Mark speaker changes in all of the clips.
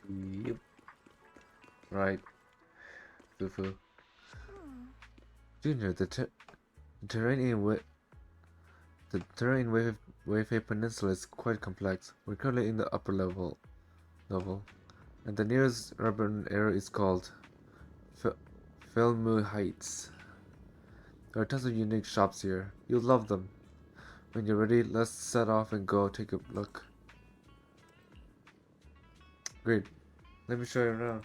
Speaker 1: Yep. Right. Foo-foo. Junior, terrain in the terrain in Wayfay Peninsula is quite complex. We're currently in the upper level, and the nearest urban area is called Filmu Heights. There are tons of unique shops here. You'll love them. When you're ready, let's set off and go take a look. Great. Let me show you around.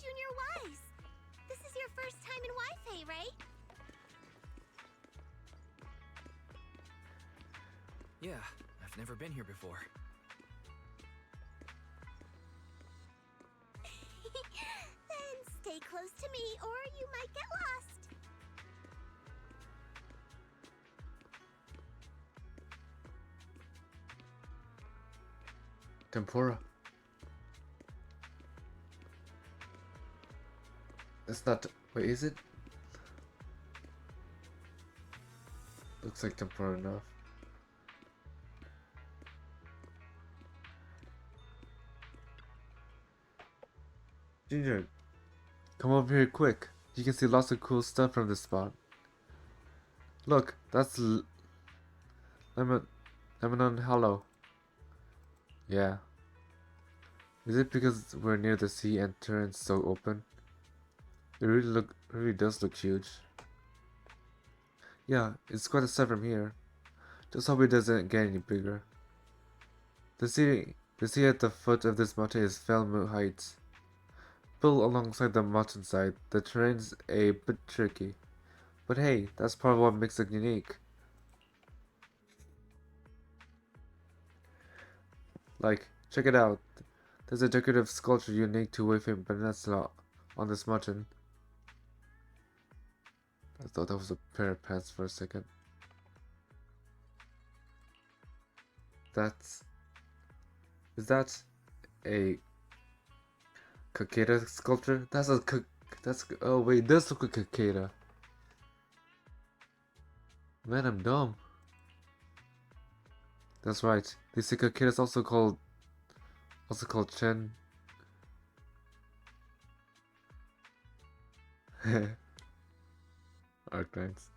Speaker 2: Junior Wise, this is your first time in Wi-Fi, right?
Speaker 3: Yeah, I've never been here before.
Speaker 2: Then stay close to me or you might get lost.
Speaker 1: Tempura. It's not. Wait, is it? Looks like tempura enough. Junior, come over here quick. You can see lots of cool stuff from this spot. Look, that's lemon hollow. Yeah. Is it because we're near the sea and terrain's so open? It really does look huge. Yeah, it's quite a sight from here. Just hope it doesn't get any bigger. The sea at the foot of this mountain is Felmu Heights. Built alongside the mountainside, the terrain's a bit tricky. But hey, that's part of what makes it unique. Like, check it out. There's a decorative sculpture unique to Wayfame Peninsula on this mountain. I thought that was a pair of pants for a second. Is that a cicada sculpture? Oh wait, it does look like a cicada. Man, I'm dumb. That's right. The cicada is also called Chen. Arclines.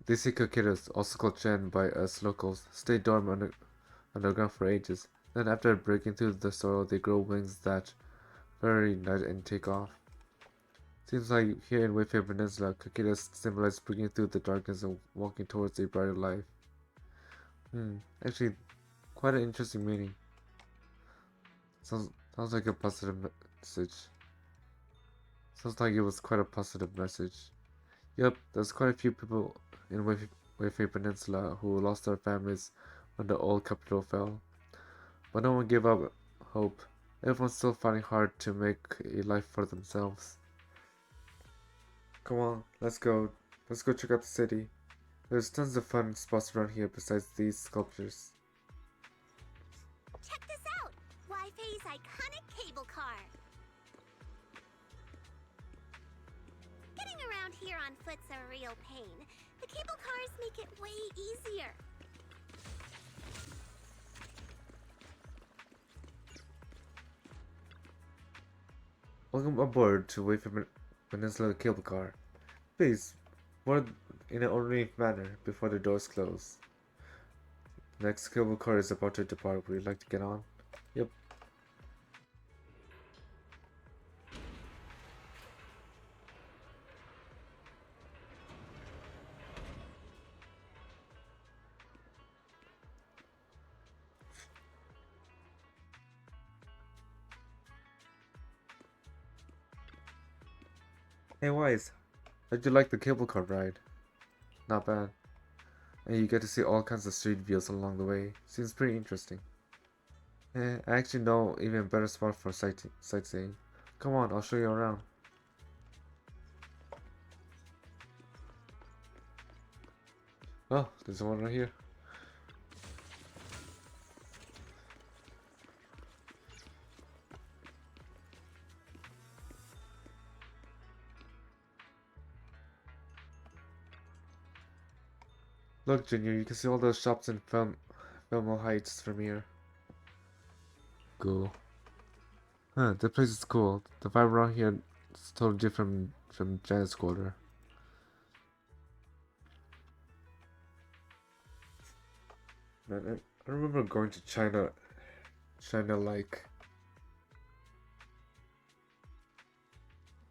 Speaker 1: The cicada is also called Chen by us locals. Stay dormant underground for ages. Then after breaking through the soil, they grow wings that very night and take off. Seems like here in Wayfair Peninsula, cicadas symbolize breaking through the darkness and walking towards a brighter life. Actually, quite an interesting meaning. Sounds like a positive message. Sounds like it was quite a positive message. Yep, there's quite a few people in Wayfair Peninsula who lost their families when the old capital fell. But no one gave up hope. Everyone's still fighting hard to make a life for themselves. Come on, let's go. Let's go check out the city. There's tons of fun spots around here besides these sculptures.
Speaker 2: Check this out! Wi-Fi's iconic cable car. Getting around here on foot's a real pain. The cable cars make it way easier.
Speaker 1: Welcome aboard to Wayfair Peninsula Cable Car. Please, board in an orderly manner before the doors close. The next cable car is about to depart. Would you like to get on? Yep. Hey Wise, how'd you like the cable car ride? Not bad. And you get to see all kinds of street views along the way. Seems pretty interesting. I actually know even better spot for sightseeing. Come on, I'll show you around. Oh, there's one right here. Look, Junior, you can see all those shops in Belmont Heights from here. Cool. Huh, the place is cool. The vibe around here is totally different from Janet's quarter. Man, I remember going to China like...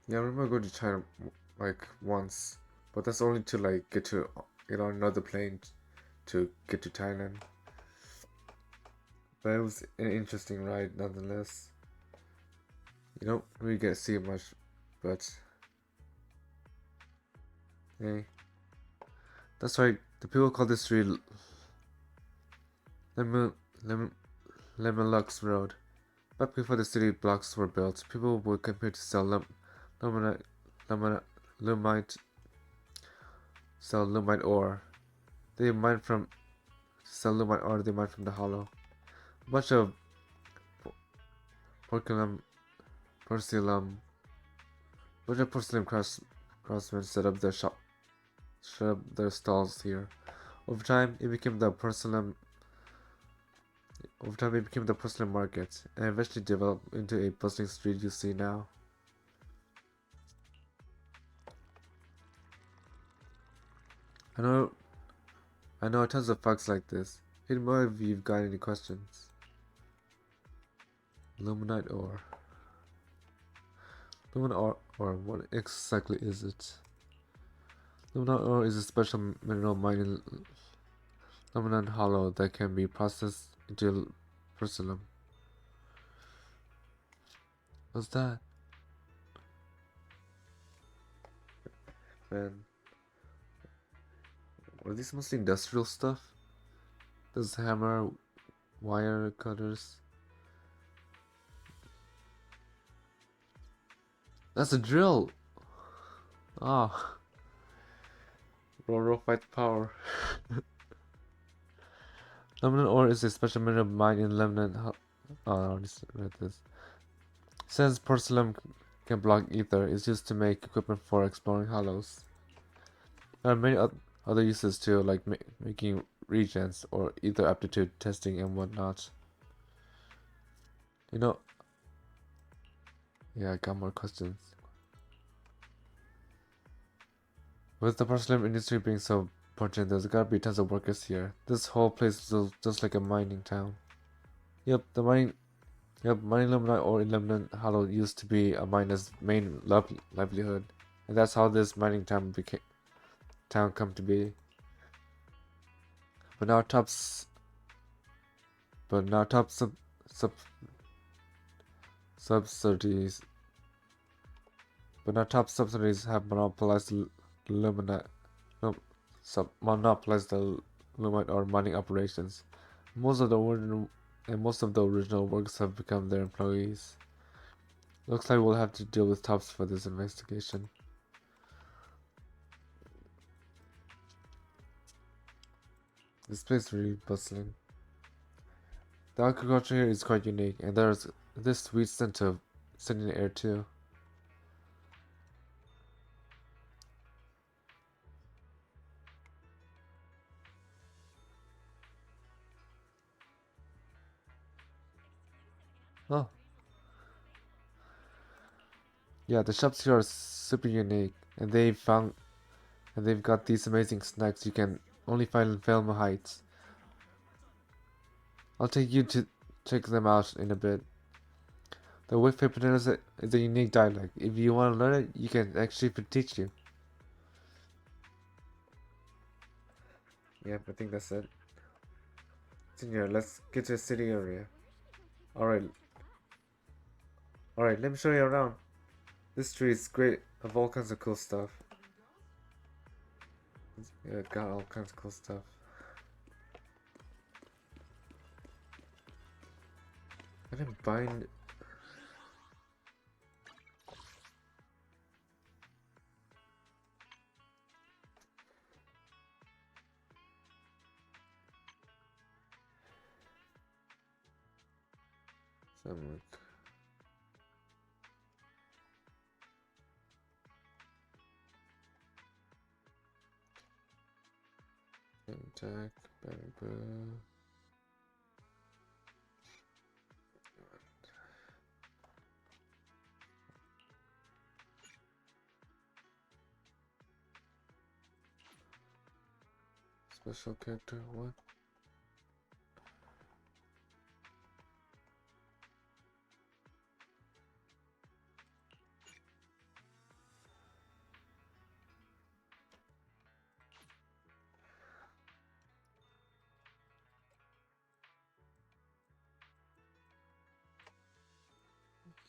Speaker 1: Yeah, I remember going to China like once, but that's only to like get on another plane to get to Thailand. But it was an interesting ride nonetheless. You don't really get to see much, but hey, that's right. The people call this street Lemon Lemon Lemonlux Road. Back before the city blocks were built, people would come here to sell lumite, lumite, sell lumite ore. They mine from sell lumite ore. They mine from the hollow. A bunch of porcelain, porcelain, bunch of porcelain craftsmen set up their stalls here. Over time, it became the porcelain. Over time, it became the porcelain market, and eventually developed into a bustling street you see now. I know, I know tons of facts like this. Hit me if you've got any questions. Luminite ore. Luminite ore, what exactly is it? Luminite ore is a special mineral mined in Luminite hollow that can be processed into porcelain. What's that? Man, are these mostly industrial stuff? There's hammer, wire cutters. That's a drill! Ah. Roro fight power. Lemon ore is a special mineral mined in Lemon. Oh, I just read this. Since porcelain can block ether, it's used to make equipment for exploring hollows. There are many other uses too, like making reagents or ether aptitude testing and whatnot. You know, yeah, I got more questions. With the porcelain industry being so important, there's gotta be tons of workers here. This whole place is just like a mining town. Yep, mining illuminati or illuminant hollow used to be a miner's main livelihood, and that's how this mining town come to be. But now top subsidies have monopolized the illuminate no, monopolized the illuminate or mining operations. Most of the original workers have become their employees. Looks like we'll have to deal with Tops for this investigation. This place is really bustling. The agriculture here is quite unique, and there's this sweet scent in the air too. Oh. Yeah, the shops here are super unique, and they've got these amazing snacks you can only find in Velma Heights. I'll take you to check them out in a bit. The whipped potatoes is a unique dialect. If you want to learn it, you can actually teach you. Yep, I think that's it. Senior, let's get to the city area. Alright, let me show you around. This street is great of all kinds of cool stuff. Yeah, got all kinds of cool stuff. I didn't bind. Some attack, bamboo. Special character, what?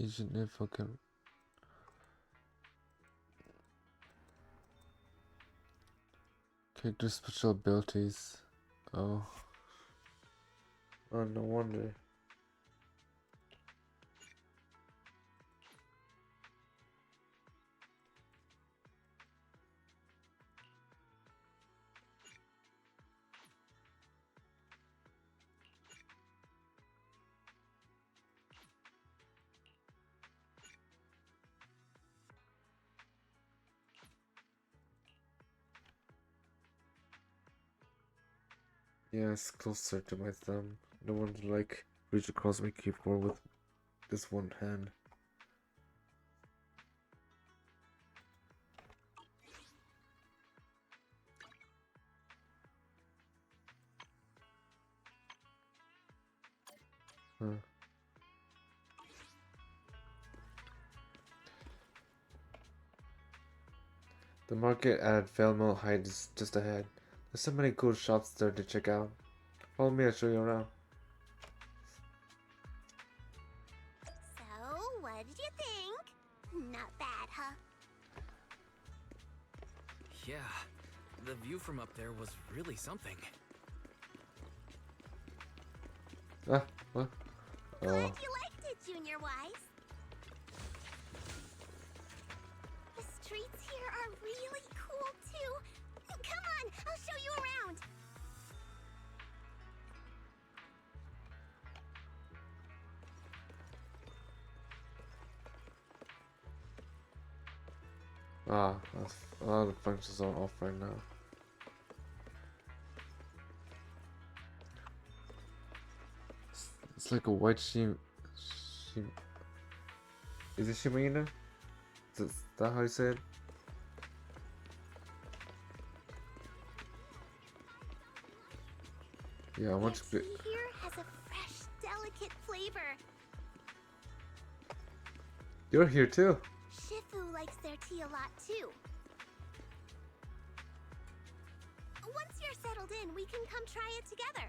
Speaker 1: Agent info can. Character special abilities. Oh. Oh, no wonder. Yeah, it's closer to my thumb. No one to like reach across my keyboard with this one hand. Huh. The market at Velmo Height is just ahead. There's so many cool shops there to check out. Follow me, I'll show you around.
Speaker 2: So, what did you think? Not bad, huh?
Speaker 3: Yeah, the view from up there was really something.
Speaker 1: Ah, what?
Speaker 2: Glad
Speaker 1: Oh.
Speaker 2: you liked it, Junior Wise. The streets here are really cool, too. Come on, I'll show you around.
Speaker 1: Ah, a lot of functions are off right now. It's like a white is it Shimina? Is that how you say it? Yeah, I want to
Speaker 2: Their
Speaker 1: be.
Speaker 2: tea here has a fresh, delicate flavor.
Speaker 1: You're here too.
Speaker 2: Shifu likes their tea a lot, too. Once you're settled in, we can come try it together.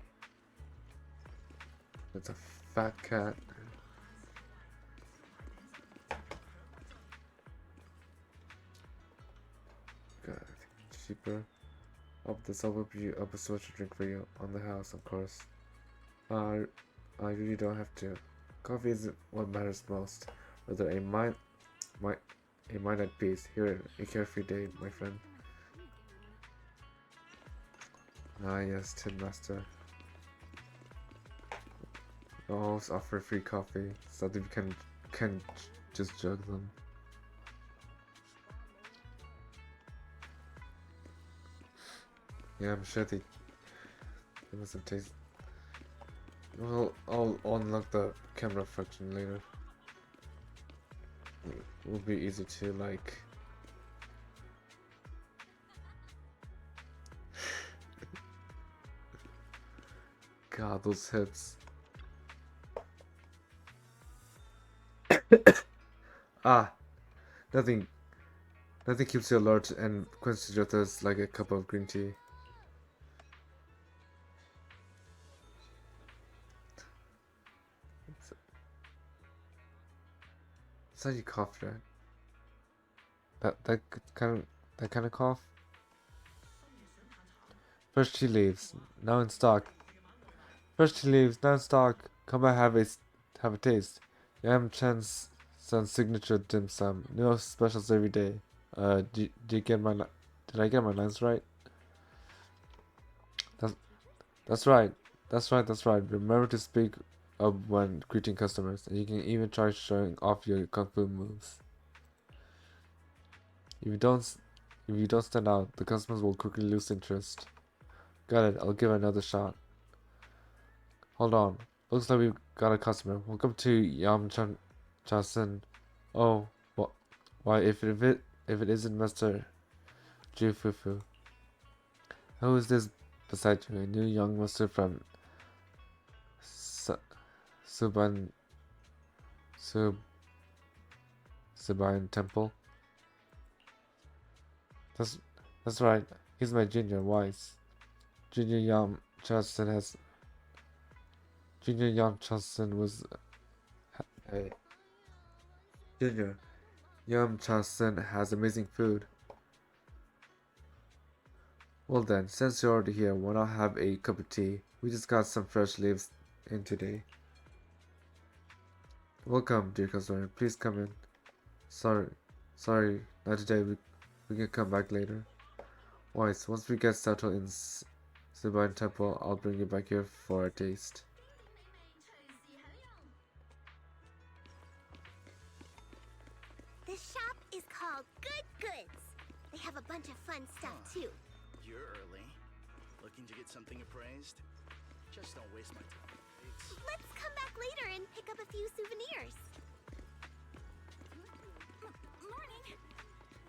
Speaker 1: It's a fat cat. God, I think it's cheaper. Up this, I'll whip you up a special drink for you on the house, of course. I really don't have to. Coffee isn't what matters most. Rather a mind at peace. Here, a carefree day, my friend. Ah yes, Tin Master. Always offer free coffee, so that you can just jug them. Yeah, I'm sure they mustn't taste. Well, I'll unlock the camera function later. It will be easy to like. God, those hits. Ah, nothing. Nothing keeps you alert and quenches your thirst like a cup of green tea. It's how you cough, right? That kind of cough. Fresh tea leaves, now in stock. Fresh tea leaves, now in stock. Come and have a taste. Yam Chan's son's signature dim sum. New specials every day. Do you get did I get my lines right? That's that's right. That's right. Remember to speak up when greeting customers, and you can even try showing off your kung fu moves. If you don't, if you don't stand out, the customers will quickly lose interest. Got it. I'll give it another shot. Hold on. Looks like we've got a customer. Welcome to Yam Chasen. Oh, what? Why? If it isn't Master Jufufu, who is this beside you, a new young master from Suban Sub Suban Temple. That's that's right. He's my junior. Wise. Junior Yam Johnson has. Junior Yam Johnson was. Hey. Junior Yam Johnson has amazing food. Well then, since you're already here, why not have a cup of tea? We just got some fresh leaves in today. Welcome, dear customer. Please come in. Sorry, not today. We can come back later. Wise, once we get settled in Suban Temple, I'll bring you back here for a taste.
Speaker 2: This shop is called Good Goods. They have a bunch of fun stuff too.
Speaker 4: You're early. Looking to get something appraised? Just don't waste my time.
Speaker 2: Let's come back later and pick up a few souvenirs. Morning.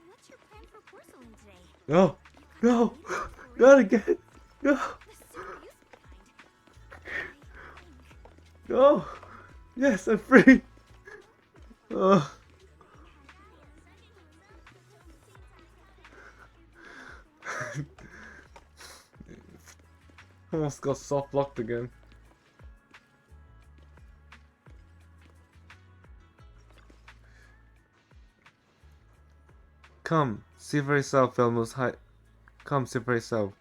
Speaker 2: What's your plan for porcelain today?
Speaker 1: No! No! Not again! No!
Speaker 2: The super useful kind.
Speaker 1: No! Yes, I'm free! Ugh. Almost got soft blocked again. Come, see for yourself, Velmu's High. Come, see for yourself.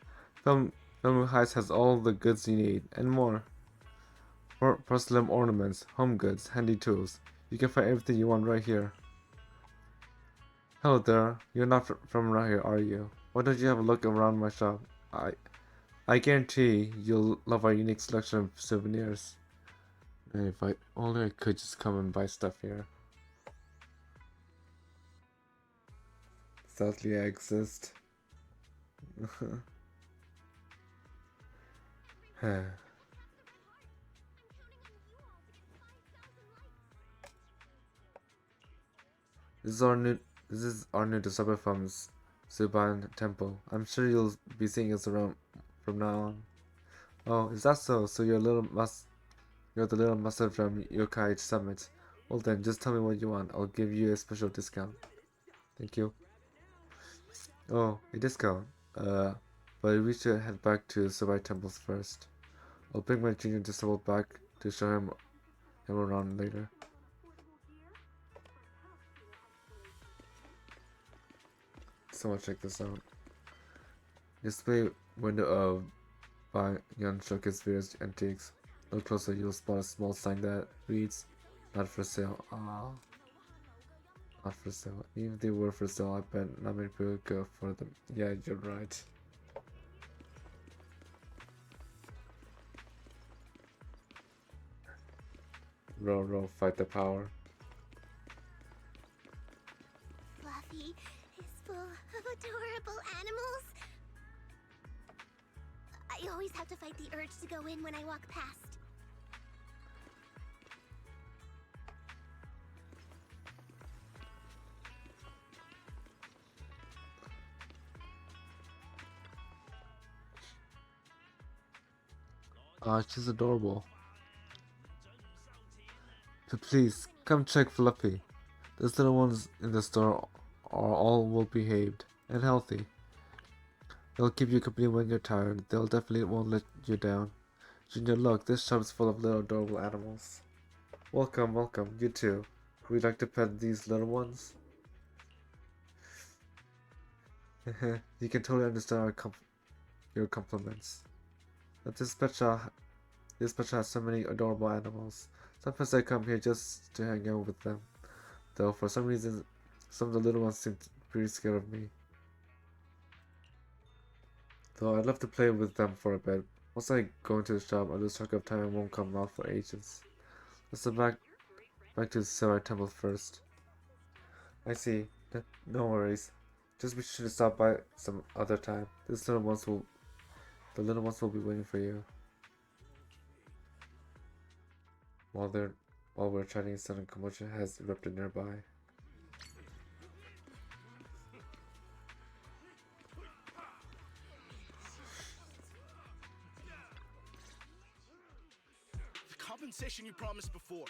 Speaker 1: Velmu Heights has all the goods you need, and more. Porcelain ornaments, home goods, handy tools. You can find everything you want right here. Hello there, you're not from around here, are you? Why don't you have a look around my shop? I guarantee you'll love our unique selection of souvenirs. And if only I could just come and buy stuff here. Sadly, I exist. This is our new disciple from Suban Temple. I'm sure you'll be seeing us around from now on. Oh, is that so? So you're the little master from Yokai Summit. Well then, just tell me what you want. I'll give you a special discount. Thank you. Oh, a discount. But we should head back to Subai Temples first. I'll bring my junior disciple back to show him around later. Someone check this out. Display window of Young Showcase various antiques. Look closer, you'll spot a small sign that reads, "Not for sale." Ah, not for sale. Even if they were for sale, I bet not many people would go for them. Yeah, you're right. Row, fight the power.
Speaker 2: Fluffy is full of adorable animals. I always have to fight the urge to go in when I walk past.
Speaker 1: Ah, she's adorable. But please, come check Fluffy. Those little ones in the store are all well behaved and healthy. They'll keep you company when you're tired. They'll definitely won't let you down. Junior, look, this shop is full of little adorable animals. Welcome, you too. Would you like to pet these little ones? You can totally understand your compliments. But this pet shop has so many adorable animals. Sometimes I come here just to hang out with them. Though for some reason, some of the little ones seem pretty scared of me. Though I'd love to play with them for a bit. Once I go into the shop, I lose track of time and won't come out for ages. Let's go back to the Sarai Temple first. I see. No worries. Just be sure to stop by some other time. The little ones will be waiting for you. While we're chatting, a sudden commotion has erupted nearby.
Speaker 4: compensation you promised before?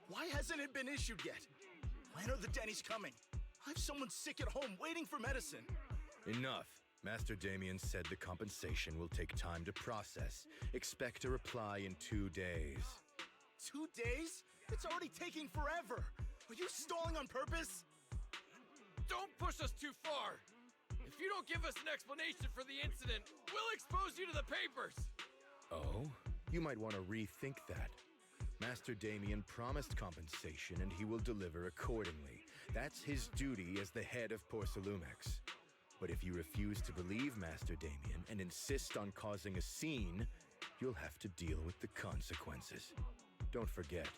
Speaker 4: Why hasn't it been issued yet? When are the Denny's coming? I have someone sick at home waiting for medicine.
Speaker 5: Enough. Master Damien said the compensation will take time to process. Expect a reply in 2 days.
Speaker 4: 2 days? It's already taking forever. Are you stalling on purpose?
Speaker 3: Don't push us too far! If you don't give us an explanation for the incident, we'll expose you to the papers!
Speaker 5: Oh? You might want to rethink that. Master Damien promised compensation and he will deliver accordingly. That's his duty as the head of Porcelumex. But if you refuse to believe Master Damien and insist on causing a scene, you'll have to deal with the consequences. Don't forget,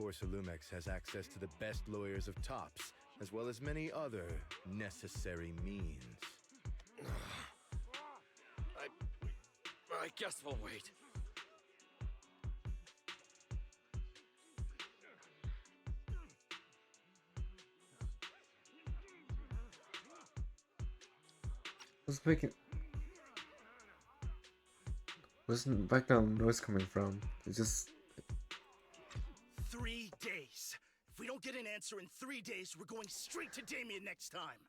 Speaker 5: Porcelumex has access to the best lawyers of Tops, as well as many other necessary means.
Speaker 3: I guess we'll wait.
Speaker 1: Where's the background noise coming from? It's just
Speaker 4: 3 days. If we don't get an answer in 3 days, we're going straight to Damien next time.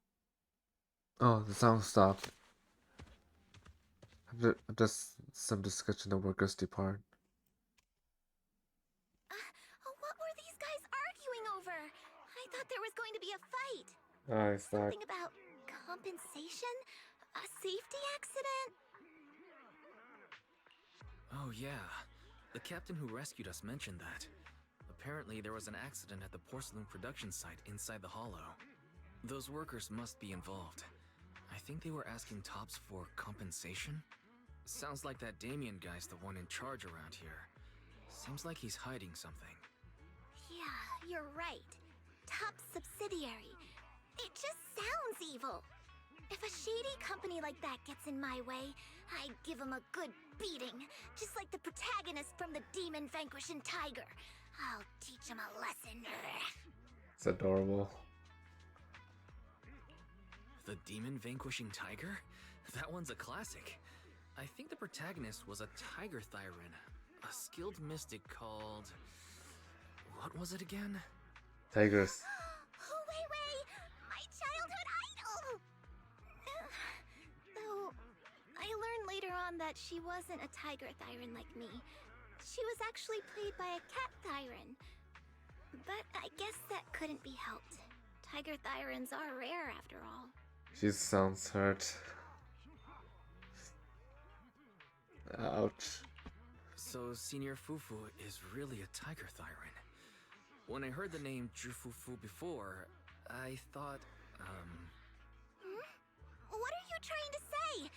Speaker 1: oh, the sound stopped. Just some discussion the workers depart.
Speaker 2: What were these guys arguing over? I thought there was going to be a fight.
Speaker 1: Oh, it's that.
Speaker 2: Something about compensation? A safety accident?
Speaker 3: Oh yeah, the captain who rescued us mentioned that. Apparently there was an accident at the porcelain production site inside the hollow. Those workers must be involved. I think they were asking Tops for compensation? Sounds like that Damien guy's the one in charge around here. Seems like he's hiding something.
Speaker 2: Yeah, you're right. Top subsidiary. It just sounds evil. If a shady company like that gets in my way, I'd give him a good beating, just like the protagonist from the Demon Vanquishing Tiger. I'll teach him a lesson.
Speaker 1: It's adorable.
Speaker 3: The Demon Vanquishing Tiger? That one's a classic. I think the protagonist was a Tiger Thyran, a skilled mystic called... What was it again?
Speaker 1: Tigers.
Speaker 2: Wait, my childhood idol! Though, I learned later on that she wasn't a Tiger Thyran like me. She was actually played by a Cat Thyran. But I guess that couldn't be helped. Tiger Thyrans are rare after all.
Speaker 1: She sounds hurt. Ouch.
Speaker 3: So Senior Fufu is really a Tiger Thyran. When I heard the name Jufufu before, I thought,
Speaker 2: What are you trying to say?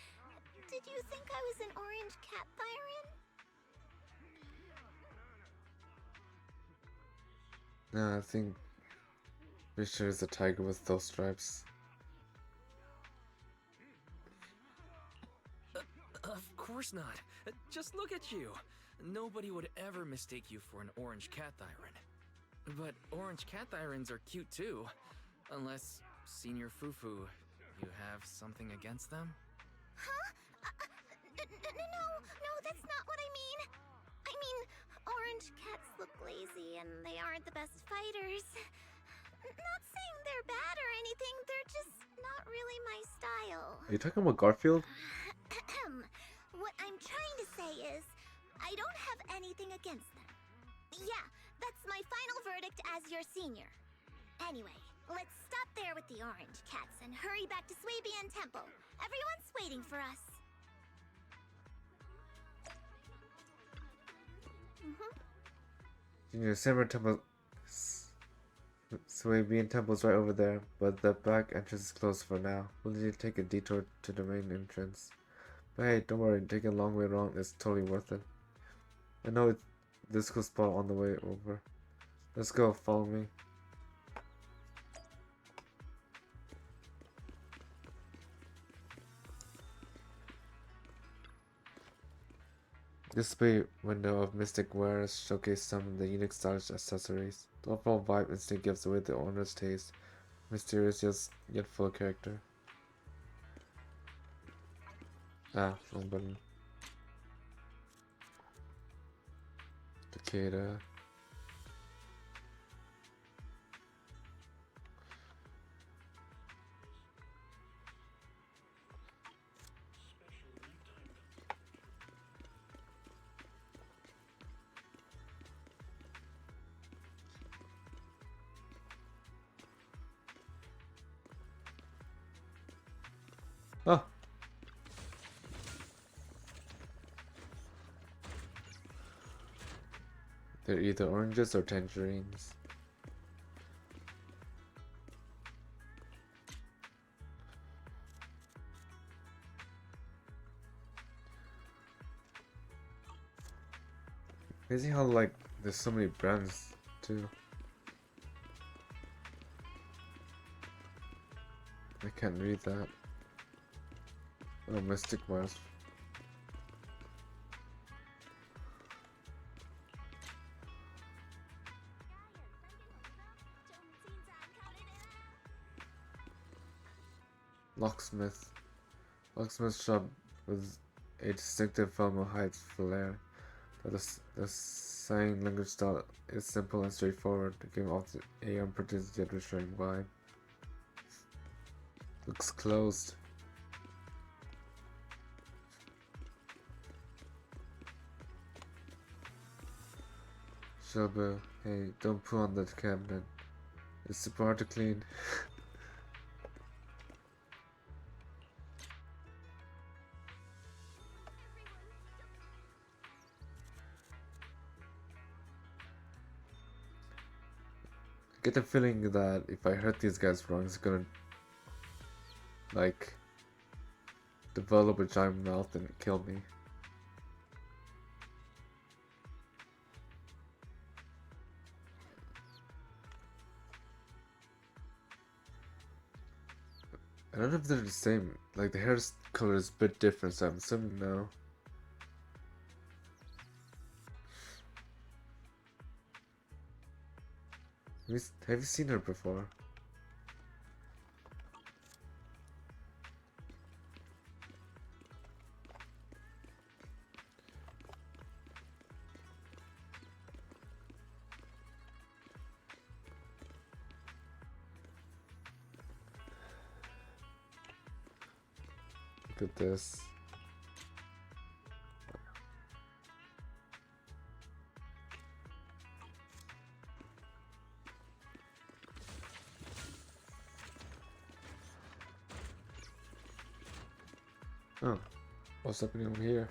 Speaker 2: Did you think I was an orange Cat Thyran?
Speaker 1: No, I think pretty sure it's a tiger with those stripes.
Speaker 3: Of course not. Just look at you. Nobody would ever mistake you for an orange cat thyran. But orange cat thyrans are cute too. Unless, Senior Fufu, you have something against them?
Speaker 2: Huh? No, that's not what I mean. I mean, orange cats look lazy and they aren't the best fighters. Not saying they're bad or anything, they're just not really my style.
Speaker 1: Are you talking about Garfield?
Speaker 2: What I'm trying to say is, I don't have anything against them. Yeah, that's my final verdict as your senior. Anyway, let's stop there with the orange cats and hurry back to Swabian Temple. Everyone's waiting for us.
Speaker 1: Junior Samurai Temple. Swabian Temple's right over there, but the back entrance is closed for now. We'll need to take a detour to the main entrance. But hey, don't worry, taking a long way around is totally worth it. I know it's this cool spot on the way over. Let's go, follow me. This display window of mystic wares showcase some of the unique stylish accessories. The overall vibe instantly gives away the owner's taste. Mysterious yet full of character. Ah, wrong button. Takeda. Oh! They're either oranges or tangerines. Crazy how like there's so many brands too. I can't read that. Oh, Mystic Mars. Locksmith. Locksmith shop with a distinctive formaldehyde flair. But the sign language style is simple and straightforward, giving off a unpretentious yet reassuring vibe. Looks closed. Shelby, hey, don't poo on that cabinet. It's super hard to clean. I get the feeling that if I hurt these guys wrong, it's gonna like develop a giant mouth and kill me. I don't know if they're the same. Like the hair color is a bit different, so I'm assuming no. Have you seen her before? Look at this. Oh, what's happening over here?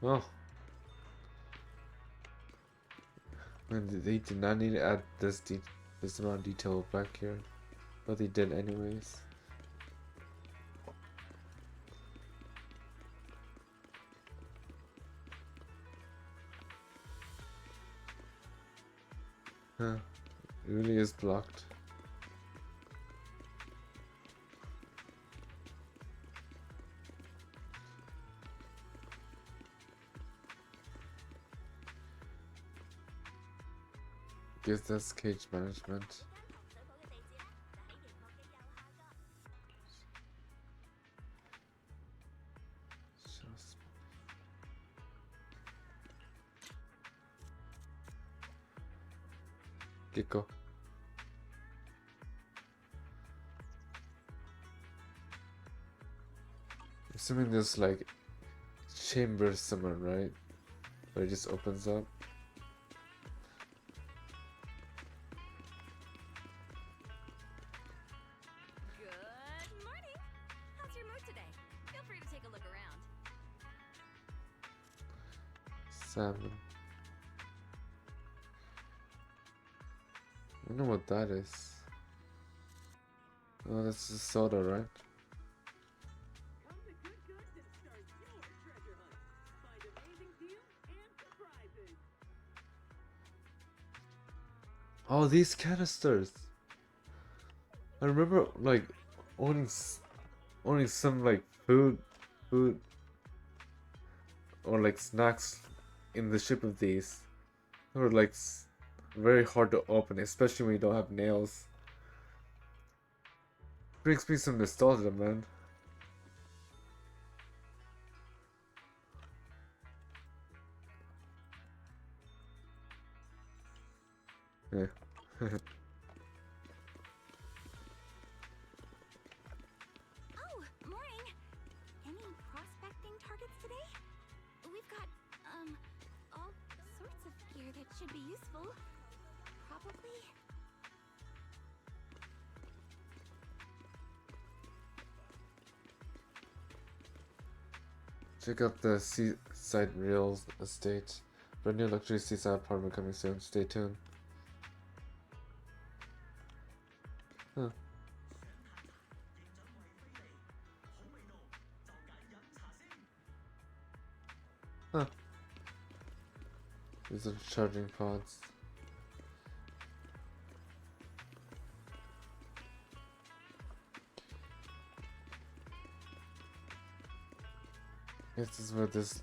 Speaker 1: Oh, and they did not need to add this amount of detail back here, but they did anyways. Huh, it really is blocked. Guess that's cage management. Gecko. Assuming there's like chambers somewhere, right? Where it just opens up.
Speaker 6: Good morning. How's your mood today? Feel free to take a look around.
Speaker 1: Salmon. I don't know what that is. Oh, that's a soda, right?
Speaker 7: Come to Good Goods and start your treasure hunt. Find amazing deals and surprises.
Speaker 1: Oh, these canisters. I remember like owning owning some like food or like snacks in the shape of these. They were like very hard to open, especially when you don't have nails. Brings me some nostalgia, man. Yeah.
Speaker 2: Oh, morning. Any prospecting targets today? We've got, all sorts of gear that should be useful. Probably.
Speaker 1: Check out the Seaside Real Estate. Brand new luxury seaside apartment coming soon. Stay tuned. Huh. Huh. These are charging pods. This is where this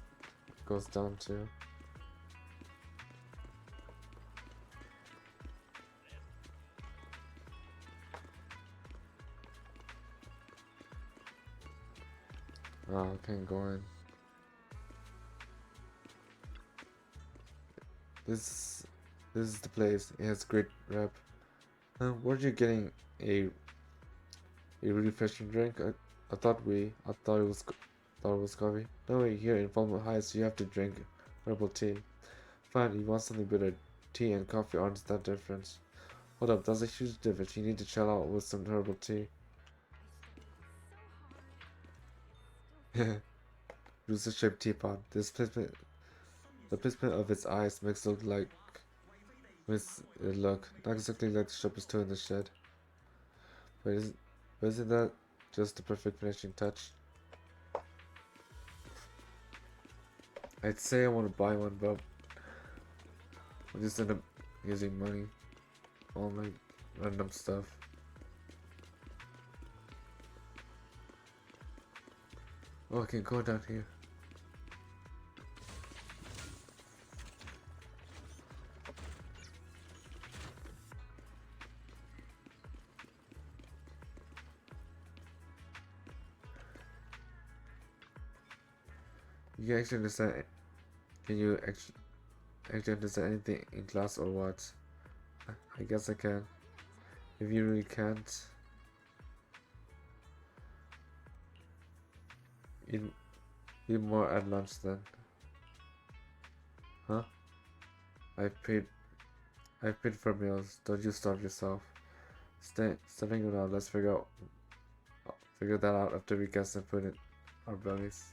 Speaker 1: goes down to. Oh, I can't go in. This is the place. It has great rep. Weren't you getting a refreshing drink? I thought it was coffee. No way, here in Falmouth Heights you have to drink herbal tea. Fine, you want something better. Tea and coffee aren't that different. Hold up, that's a huge difference. You need to chill out with some herbal tea. Rooster shaped teapot. The placement of its eyes makes it look not exactly like the sharpest tool in the shed. But isn't that just the perfect finishing touch? I'd say I want to buy one, but I just end up using money on like random stuff. Oh, I can go down here. You can actually understand. Can you actually understand anything in class or what? I guess I can. If you really can't, eat more at lunch then. Huh? I paid. I paid for meals. Don't you starve yourself. Stepping it out. Let's figure that out after we get some food in our bellies.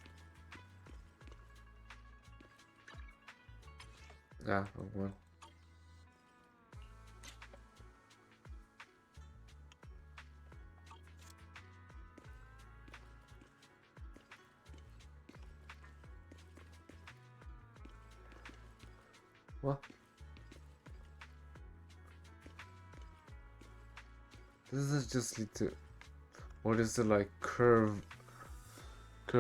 Speaker 1: Ah, wrong one. What? Does this just lead to, or does it like curve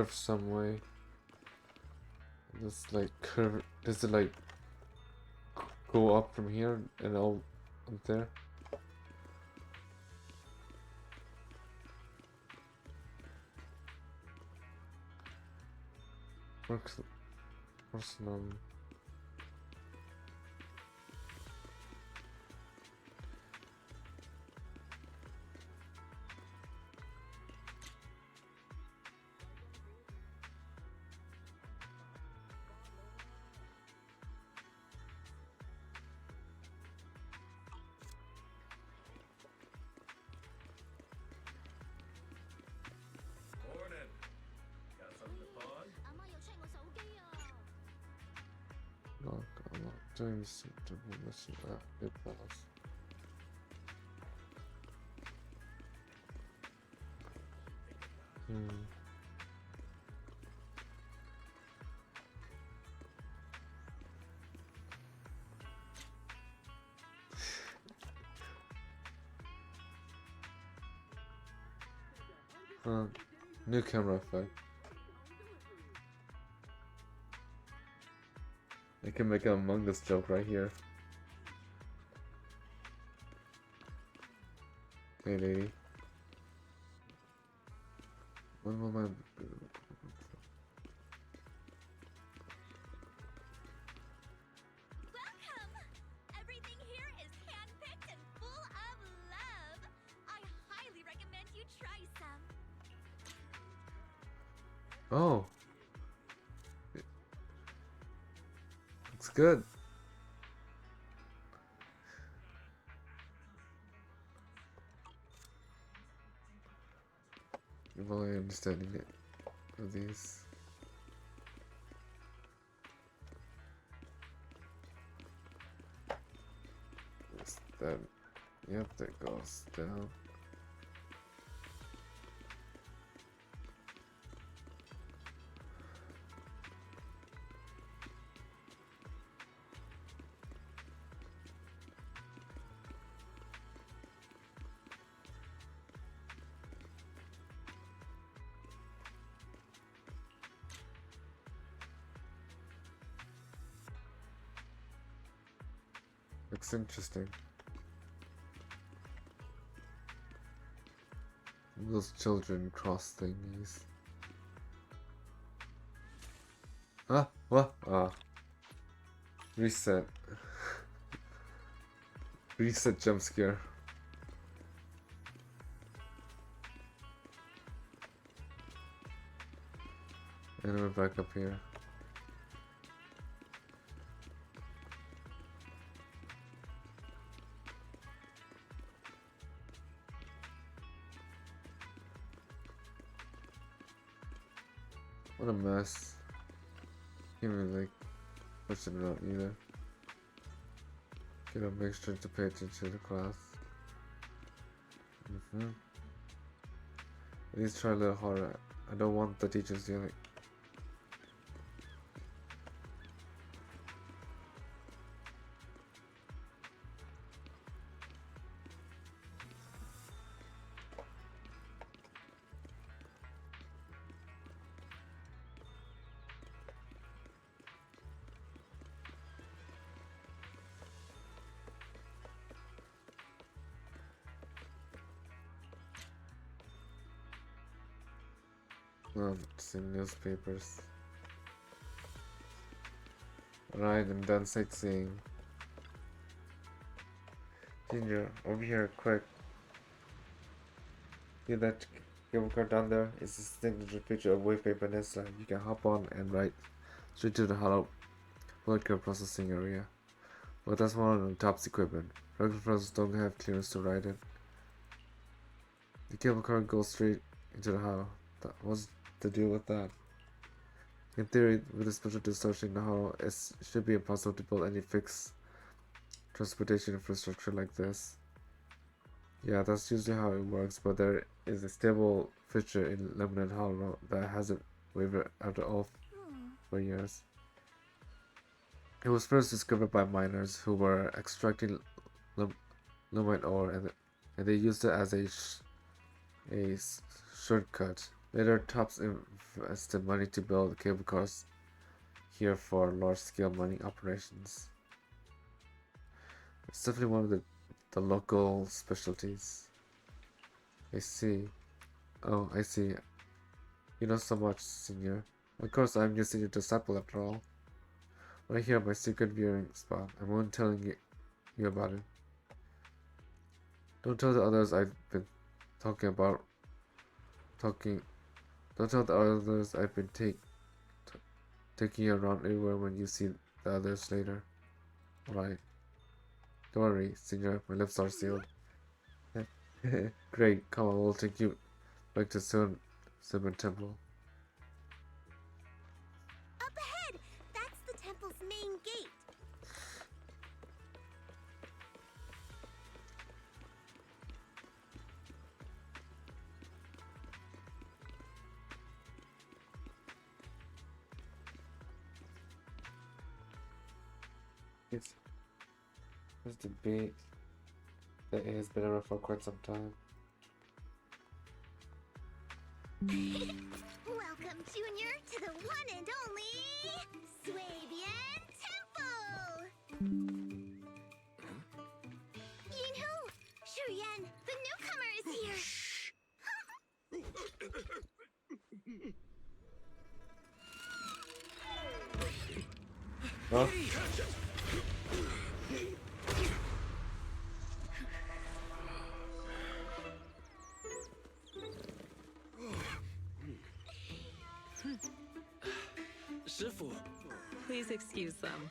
Speaker 1: some way? Just like curve. Does it like go up from here and all up there? Works none. No, I'm not doing this to mission. It fails. New camera effect. I can make an Among Us joke right here. Hey lady. When will my...
Speaker 2: Welcome! Everything here is handpicked and full of love. I highly recommend you try some.
Speaker 1: Oh! Looks good. I'm only understanding it of these. Yes, that. Yep, that goes down. Looks interesting. Those children cross thingies. Ah, what? Ah. Reset. Reset jump scare. And we're back up here. What a mess. Can't even like push it out either. Gotta make sure to pay attention to the class. At least try a little harder. I don't want the teachers yelling. Some newspapers. Right, I'm done sightseeing. Ginger, over here, quick. See that cable car down there? It's a signature feature of Wayfair Peninsula. You can hop on and ride straight to the hollow molecular processing area. But that's one of the top's equipment. Regular friends don't have clearance to ride it. The cable car goes straight into the hollow. What's the deal with that? In theory, with the special distortion in the hollow, it should be impossible to build any fixed transportation infrastructure like this. Yeah, that's usually how it works, but there is a stable feature in Lemonade Hollow that hasn't wavered at all for years. It was first discovered by miners who were extracting lumite ore, and they used it as a shortcut. Later, Tops invested money to build cable cars here for large-scale mining operations. It's definitely one of the local specialties. I see. Oh, I see. You know so much, Senior. Of course, I'm your senior disciple after all. Right here, my secret viewing spot. I won't telling you about it. Don't tell the others I've been talking about. Don't tell the others I've been taking you around everywhere when you see the others later. Alright. Don't worry, Senior. My lips are sealed. Great. Come on, we'll take you back to Silver Temple.
Speaker 2: Up ahead! That's the temple's main gate.
Speaker 1: This debate that has been around for quite some time.
Speaker 2: Welcome, Junior, to the one and only Swabian Temple! Yinhu! Shuyan, the newcomer is here!
Speaker 1: Oh,
Speaker 3: Shifu.
Speaker 6: Please excuse them.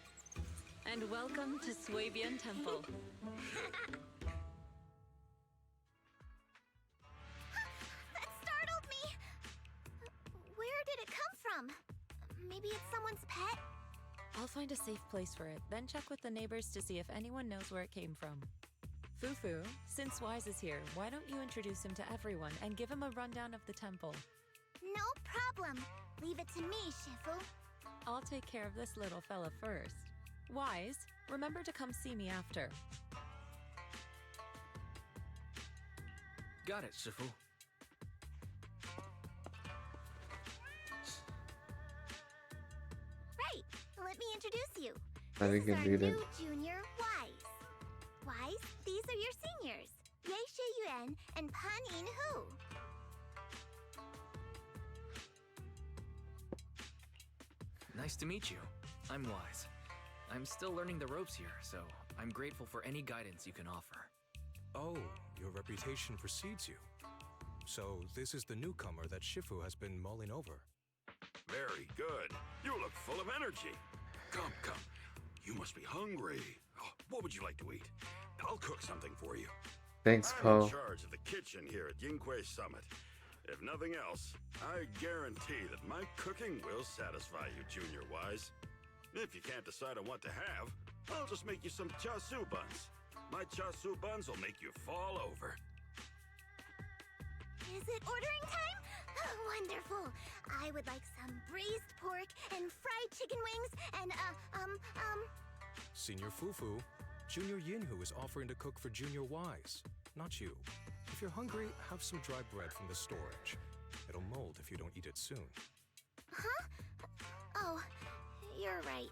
Speaker 6: And welcome to Swabian Temple.
Speaker 2: That startled me! Where did it come from? Maybe it's someone's pet?
Speaker 8: I'll find a safe place for it, then check with the neighbors to see if anyone knows where it came from. Fufu, since Wise is here, why don't you introduce him to everyone and give him a rundown of the temple?
Speaker 2: No problem. Leave it to me, Shifu.
Speaker 8: I'll take care of this little fella first. Wise, remember to come see me after.
Speaker 3: Got it, Shifu.
Speaker 2: Right. Let me introduce you.
Speaker 1: I
Speaker 2: This
Speaker 1: think
Speaker 2: is our
Speaker 1: indeed.
Speaker 2: new junior, Wise. Wise, these are your seniors. Ye Shi Yuan and Pan Yin Hu.
Speaker 3: Nice to meet you. I'm Wise. I'm still learning the ropes here, so I'm grateful for any guidance you can offer.
Speaker 9: Oh, your reputation precedes you. So this is the newcomer that Shifu has been mulling over.
Speaker 10: Very good. You look full of energy. Come, come. You must be hungry. Oh, what would you like to eat? I'll cook something for you.
Speaker 1: Thanks,
Speaker 10: I'm
Speaker 1: Poe.
Speaker 10: in charge of the kitchen here at Yinghui Summit. If nothing else, I guarantee that my cooking will satisfy you, Junior Wise. If you can't decide on what to have, I'll just make you some chasu buns. My chasu buns will make you fall over.
Speaker 2: Is it ordering time? Oh, wonderful. I would like some braised pork and fried chicken wings and,
Speaker 9: Senior Fufu, Junior Yinhu is offering to cook for Junior Wise, not you. If you're hungry, have some dry bread from the storage. It'll mold if you don't eat it soon.
Speaker 2: Huh? Oh, you're right.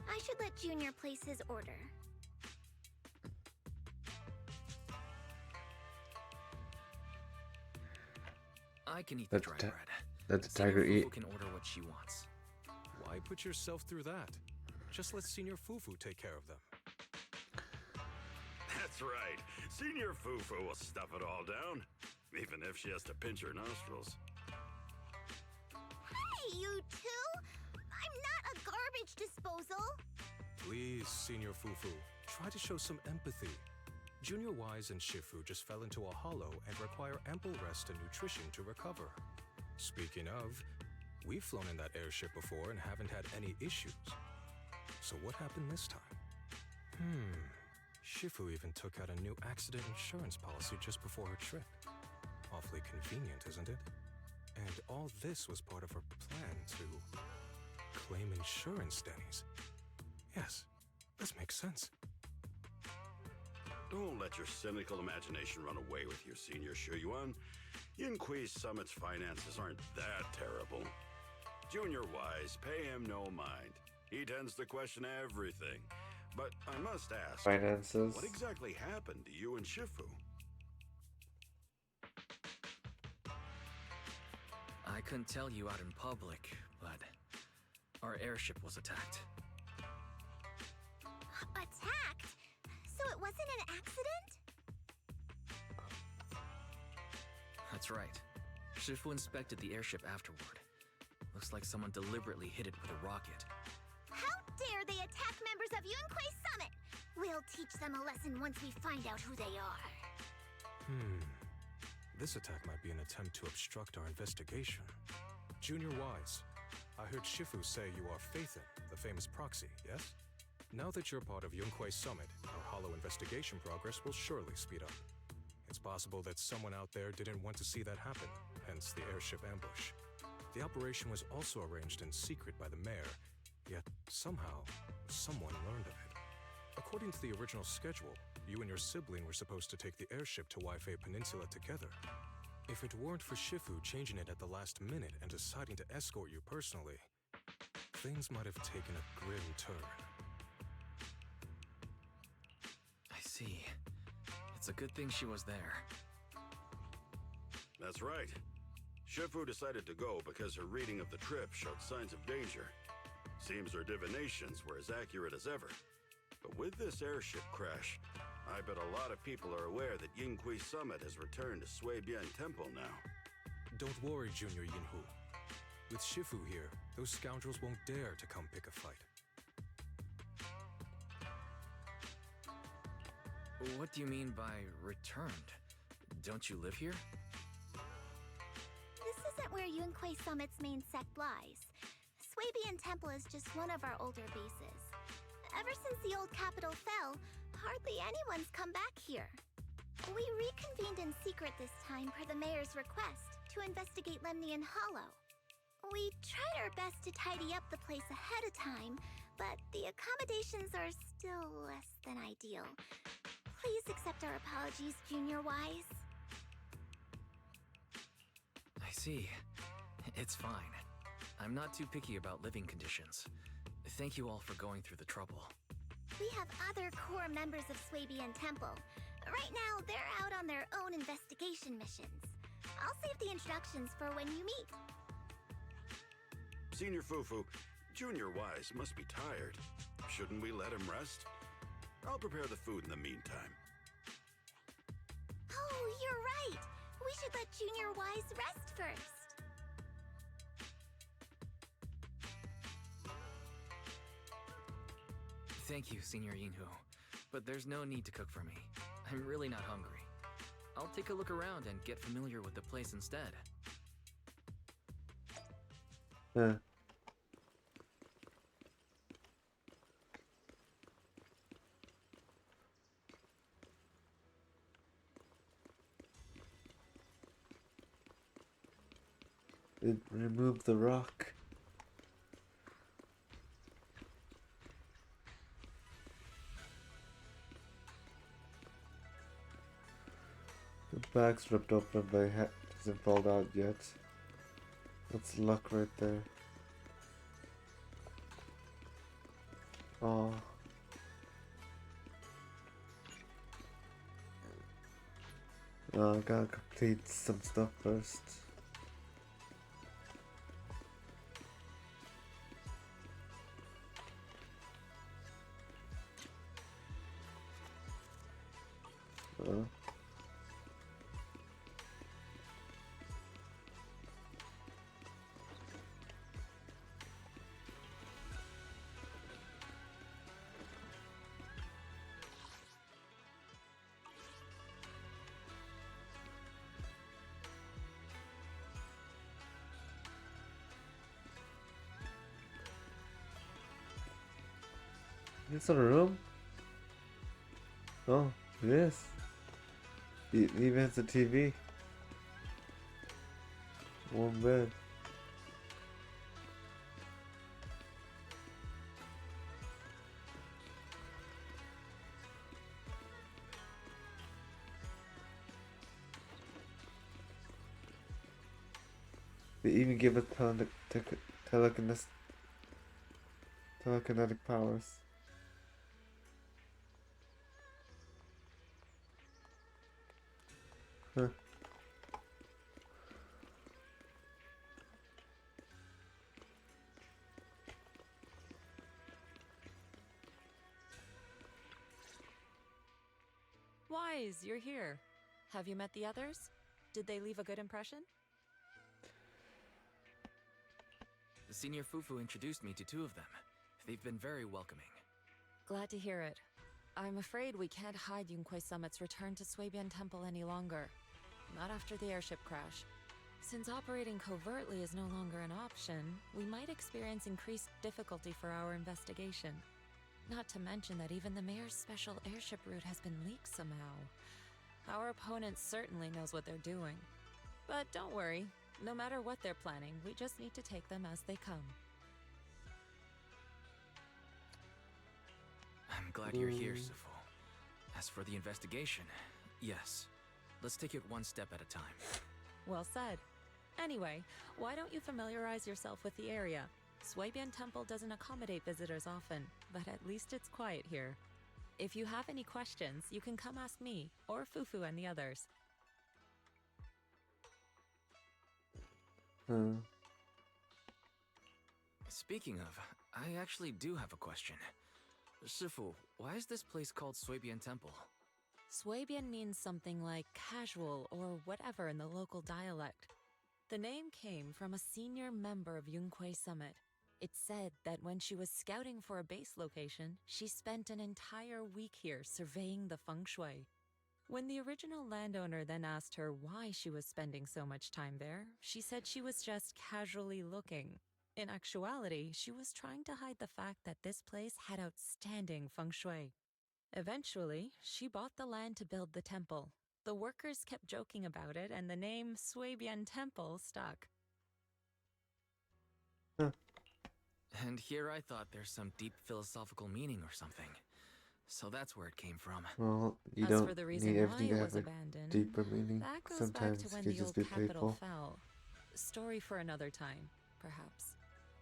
Speaker 2: I should let Junior place his order.
Speaker 3: I can eat the
Speaker 1: Let
Speaker 3: dry
Speaker 1: the,
Speaker 3: bread.
Speaker 1: let the
Speaker 3: Senior
Speaker 1: tiger
Speaker 3: Fufu
Speaker 1: eat.
Speaker 3: can order what she wants.
Speaker 9: Why put yourself through that? Just let Senior Fufu take care of them.
Speaker 10: That's right. Senior Fufu will stuff it all down, even if she has to pinch her nostrils.
Speaker 2: Hey, you two! I'm not a garbage disposal!
Speaker 9: Please, Senior Fufu, try to show some empathy. Junior Wise and Shifu just fell into a hollow and require ample rest and nutrition to recover. Speaking of, we've flown in that airship before and haven't had any issues. So what happened this time? Shifu even took out a new accident insurance policy just before her trip. Awfully convenient, isn't it? And all this was part of her plan to claim insurance, Denny's. Yes, this makes sense.
Speaker 10: Don't let your cynical imagination run away with you, Senior Shuyuan. Yinhui Summit's finances aren't that terrible. Junior Wise, pay him no mind. He tends to question everything. But I must ask,
Speaker 1: Finances.
Speaker 10: what exactly happened to you and Shifu?
Speaker 3: I couldn't tell you out in public, but our airship was attacked.
Speaker 2: Attacked? So it wasn't an accident?
Speaker 3: That's right. Shifu inspected the airship afterward. Looks like someone deliberately hit it with a rocket.
Speaker 2: How dare they attack members of Yunquay Summit? We'll teach them a lesson once we find out who they are.
Speaker 9: This attack might be an attempt to obstruct our investigation. Junior Wise, I heard Shifu say you are Phaethon, the famous proxy, yes? Now that you're part of Yunquay Summit, our hollow investigation progress will surely speed up. It's possible that someone out there didn't want to see that happen, hence the airship ambush. The operation was also arranged in secret by the mayor, yet somehow, someone learned of it. According to the original schedule, you and your sibling were supposed to take the airship to Waifei Peninsula together. If it weren't for Shifu changing it at the last minute and deciding to escort you personally, things might have taken a grim turn.
Speaker 3: I see. It's a good thing she was there.
Speaker 10: That's right. Shifu decided to go because her reading of the trip showed signs of danger. Seems her divinations were as accurate as ever. But with this airship crash, I bet a lot of people are aware that Yinghui Summit has returned to Suibian Temple now.
Speaker 9: Don't worry, Junior Yinhu. With Shifu here, those scoundrels won't dare to come pick a fight.
Speaker 3: What do you mean by returned? Don't you live here?
Speaker 2: This isn't where Yunquei Summit's main sect lies. Suibian Temple is just one of our older bases. Ever since the old capital fell, hardly anyone's come back here. We reconvened in secret this time per the mayor's request to investigate Lemnian Hollow. We tried our best to tidy up the place ahead of time, but the accommodations are still less than ideal. Please accept our apologies, Junior Wise.
Speaker 3: I see. It's fine. I'm not too picky about living conditions. Thank you all for going through the trouble.
Speaker 2: We have other core members of Suibian Temple. Right now, they're out on their own investigation missions. I'll save the introductions for when you meet.
Speaker 10: Senior Fufu, Junior Wise must be tired. Shouldn't we let him rest? I'll prepare the food in the meantime.
Speaker 2: Oh, you're right. We should let Junior Wise rest first.
Speaker 3: Thank you, Senior Yinhu. But there's no need to cook for me. I'm really not hungry. I'll take a look around and get familiar with the place instead.
Speaker 1: Huh. It removed the rock. The bag's ripped open, but it hasn't fallen out yet. That's luck right there. Oh. I gotta complete some stuff first. It's a room? Oh, it is. It even has a TV. One bed. They even give it telekinetic powers. Huh.
Speaker 8: Wise, you're here. Have you met the others? Did they leave a good impression?
Speaker 3: Senior Fufu introduced me to two of them. They've been very welcoming.
Speaker 8: Glad to hear it. I'm afraid we can't hide Yunquei Summit's return to Suibian Temple any longer. Not after the airship crash. Since operating covertly is no longer an option, we might experience increased difficulty for our investigation. Not to mention that even the mayor's special airship route has been leaked somehow. Our opponent certainly knows what they're doing. But don't worry, no matter what they're planning, we just need to take them as they come.
Speaker 3: I'm glad you're here, Sifu. As for the investigation, yes. Let's take it one step at a time.
Speaker 8: Well said. Anyway, why don't you familiarize yourself with the area? Swabian Temple doesn't accommodate visitors often, but at least it's quiet here. If you have any questions, you can come ask me, or Fufu and the others.
Speaker 3: Speaking of, I actually do have a question. Shifu, why is this place called Swabian Temple?
Speaker 8: Swabian means something like casual or whatever in the local dialect. The name came from a senior member of Yunquei Summit. It's said that when she was scouting for a base location, she spent an entire week here surveying the feng shui. When the original landowner then asked her why she was spending so much time there, she said she was just casually looking. In actuality, she was trying to hide the fact that this place had outstanding feng shui. Eventually, she bought the land to build the temple. The workers kept joking about it, and the name Swabian Temple stuck.
Speaker 3: And here I thought there's some deep philosophical meaning or something. So that's where it came from.
Speaker 1: Well, you
Speaker 8: As
Speaker 1: don't
Speaker 8: for the
Speaker 1: need
Speaker 8: reason
Speaker 1: everything
Speaker 8: why
Speaker 1: to
Speaker 8: it
Speaker 1: have
Speaker 8: was
Speaker 1: a
Speaker 8: abandoned,
Speaker 1: deeper meaning.
Speaker 8: that goes
Speaker 1: Sometimes
Speaker 8: back to
Speaker 1: it
Speaker 8: when
Speaker 1: can
Speaker 8: the
Speaker 1: just
Speaker 8: old
Speaker 1: be
Speaker 8: capital
Speaker 1: playful.
Speaker 8: fell. Story for another time, perhaps.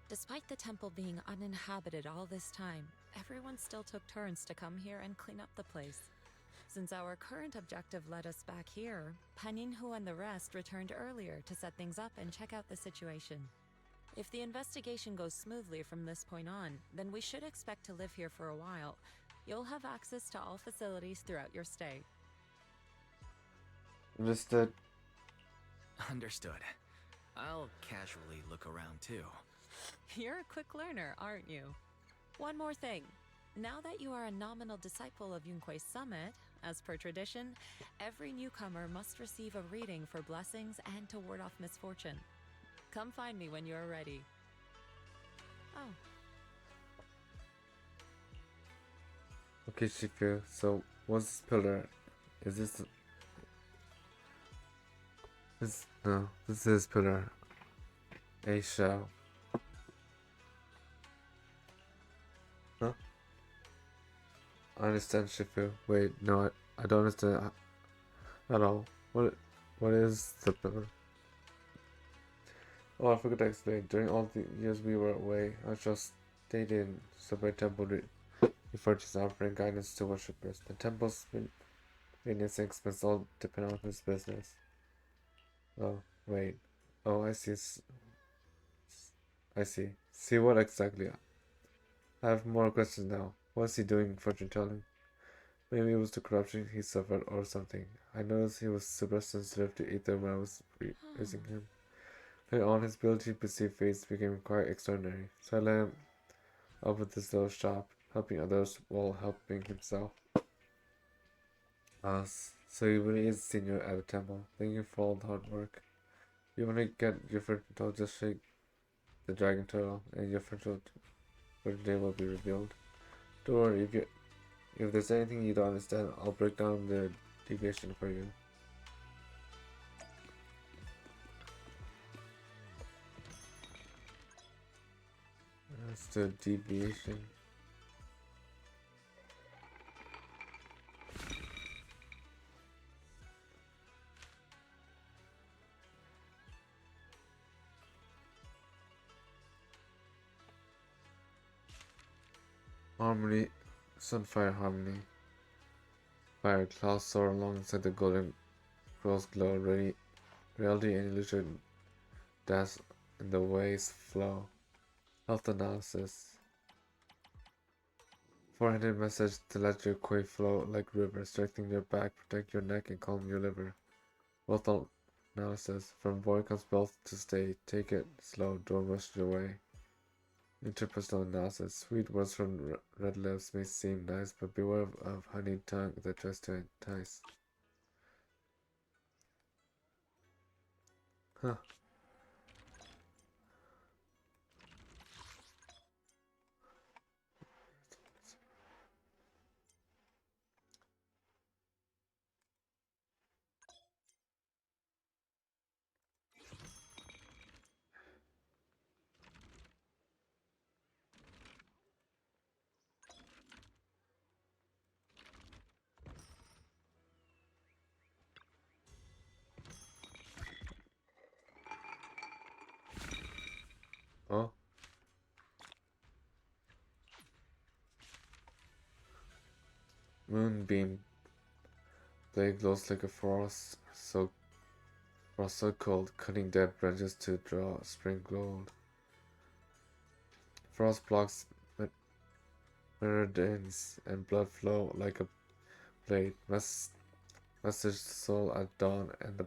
Speaker 8: Despite the temple being uninhabited all this time, everyone still took turns to come here and clean up the place. Since our current objective led us back here, Paninhu and the rest returned earlier to set things up and check out the situation. If the investigation goes smoothly from this point on, then we should expect to live here for a while. You'll have access to all facilities throughout your stay.
Speaker 1: Understood.
Speaker 3: Understood. I'll casually look around too.
Speaker 8: You're a quick learner, aren't you? One more thing. Now that you are a nominal disciple of Yunquei Summit, as per tradition, every newcomer must receive a reading for blessings and to ward off misfortune. Come find me when you're ready. Oh,
Speaker 1: Okay, Shifu, so what's this pillar? Is this... No, this is pillar. A shell. Huh? I understand, Shifu. Wait, no, I don't understand at all. What is the pillar? Oh, I forgot to explain. During all the years we were away, I just stayed in Subway Temple referred to as offering guidance to worshippers. The temple's maintenance and expense all depend on his business. Oh, wait. Oh, I see. I see. See what exactly? I have more questions now. What's he doing fortune telling? Maybe it was the corruption he suffered or something. I noticed he was super sensitive to ether when I was raising him. Later on, his ability to perceive fates became quite extraordinary, so I let him up with this little shop, helping others while helping himself. So he really is senior at the temple. Thank you for all the hard work. You want to get your fortune told, just shake the dragon turtle, and your fortune today will be revealed. Don't worry, if there's anything you don't understand, I'll break down the deviation for you. That's the deviation. Harmony, Sunfire Harmony. Fire clouds soar alongside the golden cross glow, reality and illusion dance in the waves flow. Health analysis. 400 message to let your quay flow like river, strengthen your back, protect your neck, and calm your liver. Wealth analysis. From boy comes wealth to stay. Take it slow, don't rush your way. Interpersonal analysis. Sweet words from red lips may seem nice, but beware of honeyed tongue that tries to entice. Huh. moonbeam blade glows like a frost so cold, cutting dead branches to draw spring gold. Frost blocks meridians and blood flow like a blade. Message the soul at dawn and the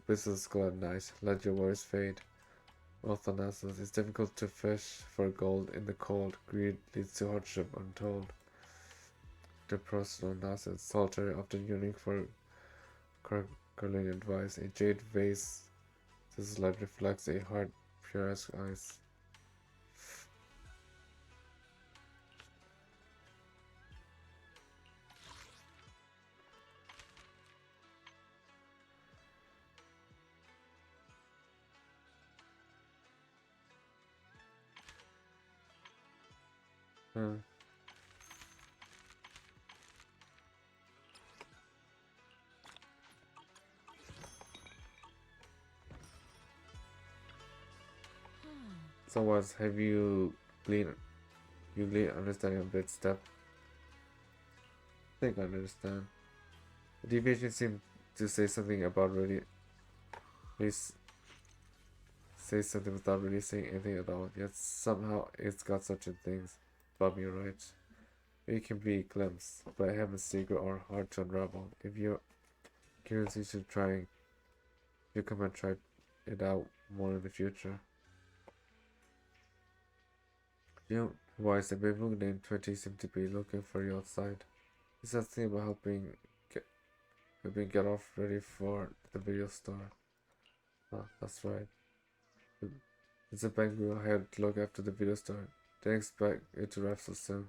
Speaker 1: business go at night. Let your worries fade. Wealth announces it's difficult to fish for gold in the cold. Greed leads to hardship untold. The personal nonsense, solitary, often yearning for curling advice. A jade vase, this light reflects a heart pure as ice. Huh. So what have you gleaned understanding of that step? I think I understand. The deviation seemed to say something about say something without really saying anything at all. Yet somehow it's got such a things. Bob, you're right. It can be glimpsed, but I have a secret or hard to unravel. If you're curious, you should try. You come and try it out more in the future. You know, Wise, a baby named 20 seemed to be looking for you outside. He said something about helping get off ready for the video store. Oh, that's right. It's a bank we hired to look after the video store. Didn't expect it to wrap so soon.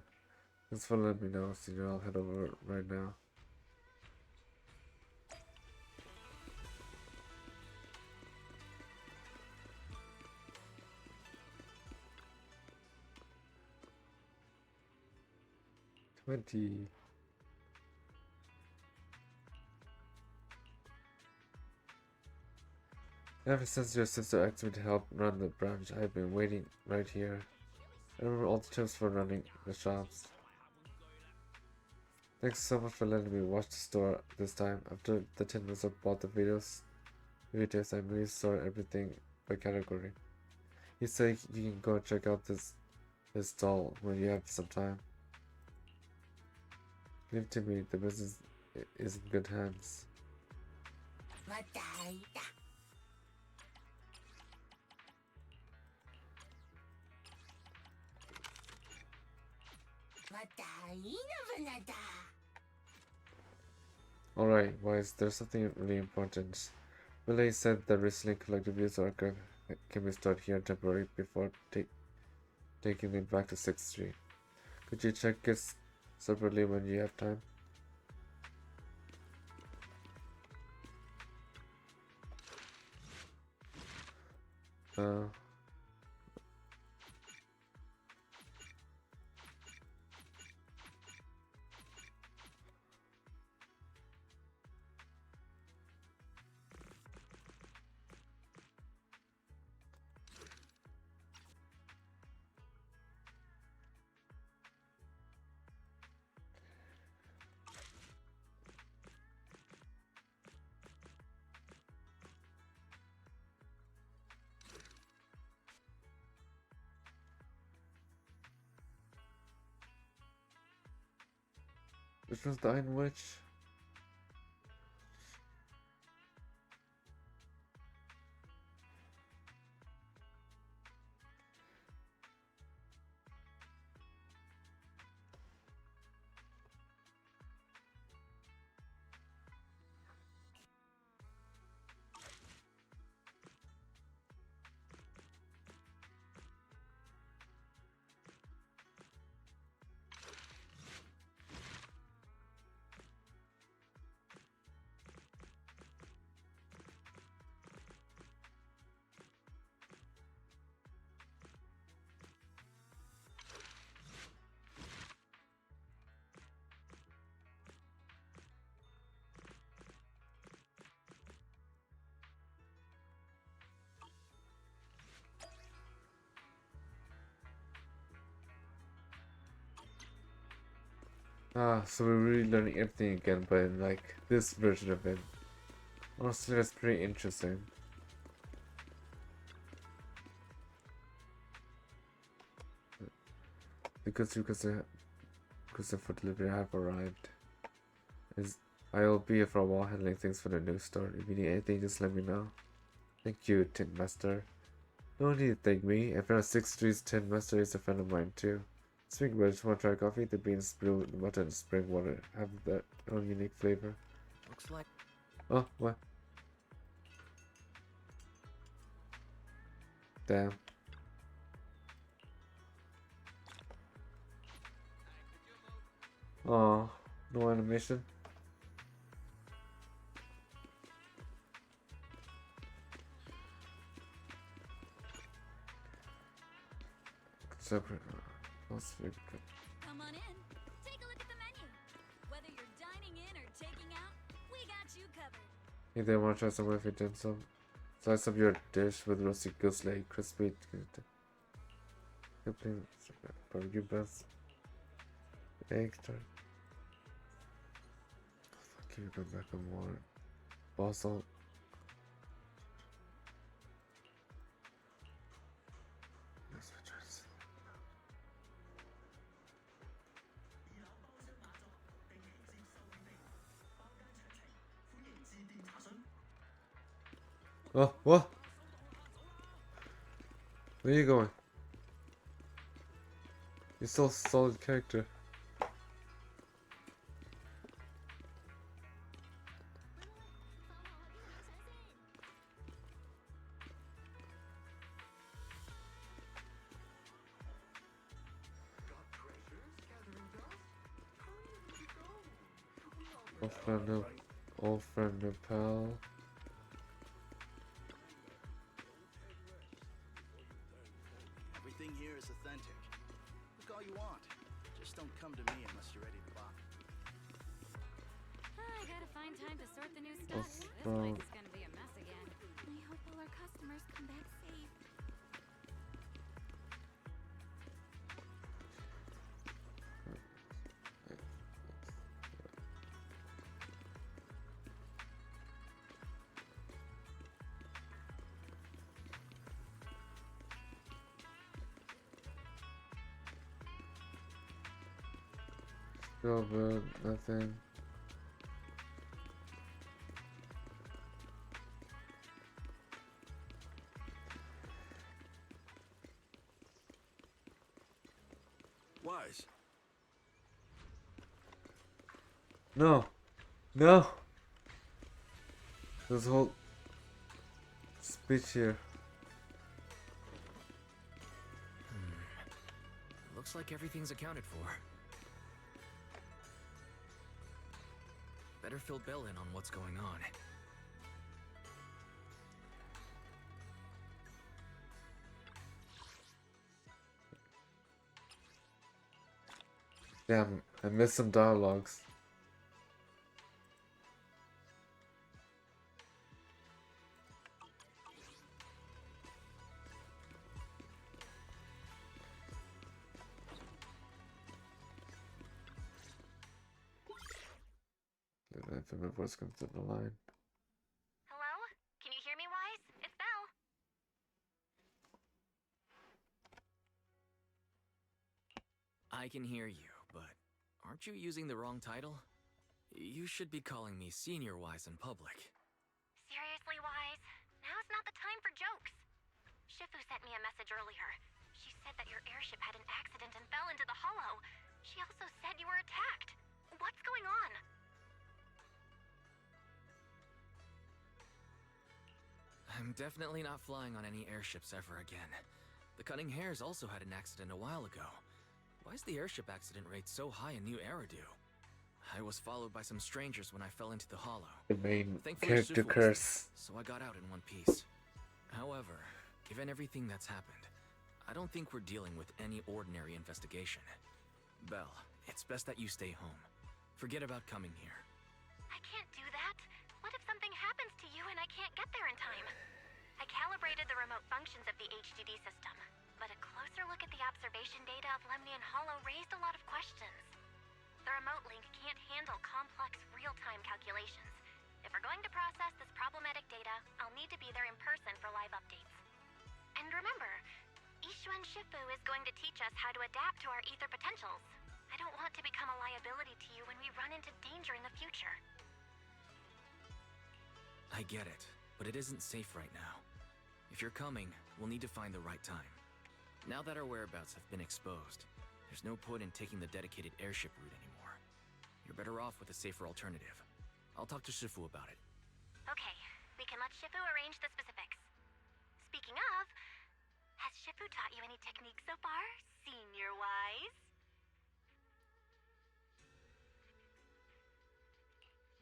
Speaker 1: Thanks for letting me know, Senior. I'll head over right now. Ever since your sister asked me to help run the branch, I've been waiting right here. I remember all the tips for running the shops. Thanks so much for letting me watch the store this time. After the 10 minutes I bought the videos, I really sort everything by category. You say you can go check out this stall when you have some time. Leave it to me, the business is in good hands. Alright, Wise, there's something really important. Relay said that recently collected views archive can be stored here temporarily before taking it back to 6th Street. Could you check it separately when you have time? Which was the Iron Witch? Ah, so we're really learning everything again, but in like this version of it. Honestly, that's pretty interesting. Because for delivery have arrived. I'll be here for a while handling things for the new store. If you need anything, just let me know. Thank you, Tin Master. No need to thank me. A friend of 6 Streets Tin Master is a friend of mine too. Speaking of which, want to try coffee? The beans, brew, the butter, and spring water have their own unique flavor.
Speaker 3: Looks like
Speaker 1: Oh, what? Damn. Oh, no animation. Separate.
Speaker 6: Come on in. Take a look at the menu. Whether you're dining in or taking out, we got you covered.
Speaker 1: Hey there, want to try some of your dim sum? Slice up your dish with roasted goose leg, crispy, barbecue buns, egg tart. Can you go back on water? Balsam. Oh, what? Where are you going? You're still a solid character. Old friend of pal.
Speaker 4: Everything here is authentic. Look all you want. Just don't come to me unless you're ready to buy.
Speaker 6: I gotta find time to sort the new stuff.
Speaker 1: What's
Speaker 6: This
Speaker 1: wrong?
Speaker 6: place is gonna be a mess again.
Speaker 2: I hope all our customers come back safe.
Speaker 1: Still good, nothing.
Speaker 10: Wise.
Speaker 1: No. No. This whole speech here.
Speaker 3: looks like everything's accounted for. Better fill Bell in on what's going on.
Speaker 1: Damn, I missed some dialogues. If my voice comes to the line.
Speaker 2: Hello? Can you hear me, Wise? It's Belle.
Speaker 3: I can hear you, but aren't you using the wrong title? You should be calling me Senior Wise in public.
Speaker 2: Seriously, Wise? Now's not the time for jokes. Shifu sent me a message earlier. She said that your airship had an accident and fell into the hollow. She also said you were attacked. What's going on?
Speaker 3: I'm definitely not flying on any airships ever again. The Cunning Hares also had an accident a while ago. Why is the airship accident rate so high in New Eridu? I was followed by some strangers when I fell into the hollow.
Speaker 1: The main
Speaker 3: Thankfully,
Speaker 1: character
Speaker 3: Shifu was
Speaker 1: curse.
Speaker 3: there, so I got out in one piece. However, given everything that's happened, I don't think we're dealing with any ordinary investigation. Belle, it's best that you stay home. Forget about coming here.
Speaker 2: I can't do that. What if something happens to you and I can't get there in time? I calibrated the remote functions of the HDD system, but a closer look at the observation data of Lemnian Hollow raised a lot of questions. The remote going to teach us how to adapt to our ether potentials. I don't want to become a liability to you when we run into danger in the future.
Speaker 3: I get it, but it isn't safe right now. If you're coming, we'll need to find the right time. Now that our whereabouts have been exposed, there's no point in taking the dedicated airship route anymore. You're better off with a safer alternative. I'll talk to Shifu about it.
Speaker 2: Okay, we can let Shifu arrange the specifics. Speaking of, has Shifu taught you any techniques so far, senior-wise?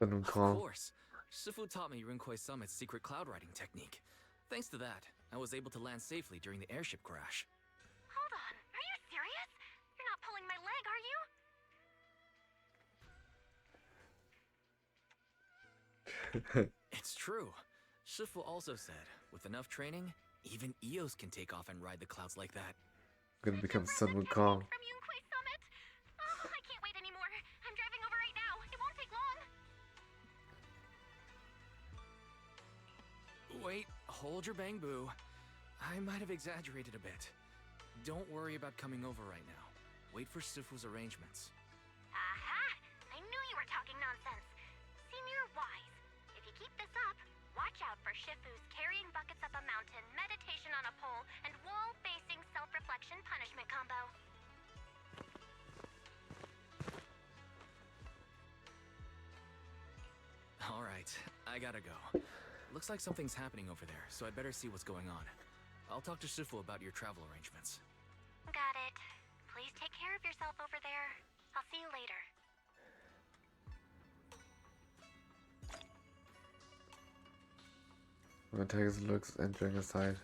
Speaker 3: Of course. Shifu taught me Rinkwei Summit's secret cloud riding technique. Thanks to that, I was able to land safely during the airship crash.
Speaker 2: Hold on, are you serious? You're not pulling my leg, are you?
Speaker 3: It's true. Shifu also said, with enough training, even Eos can take off and ride the clouds like that.
Speaker 1: I'm gonna become Sun Wukong.
Speaker 2: From Yunquei Summit? Oh, I can't wait anymore. I'm driving over right now. It won't take long.
Speaker 3: Wait, hold your bang boo. I might have exaggerated a bit. Don't worry about coming over right now. Wait for Shifu's arrangements.
Speaker 2: Aha! I knew you were talking nonsense. Senior Wise, if you keep this up, watch out for Shifu's carrying buckets up a mountain, meditation on a pole, and wall-facing self-reflection punishment combo.
Speaker 3: Alright, I gotta go. Looks like something's happening over there, so I'd better see what's going on. I'll talk to Shifu about your travel arrangements.
Speaker 2: Got it. Please take care of yourself over there. I'll see you later.
Speaker 1: Tigers looks entering aside.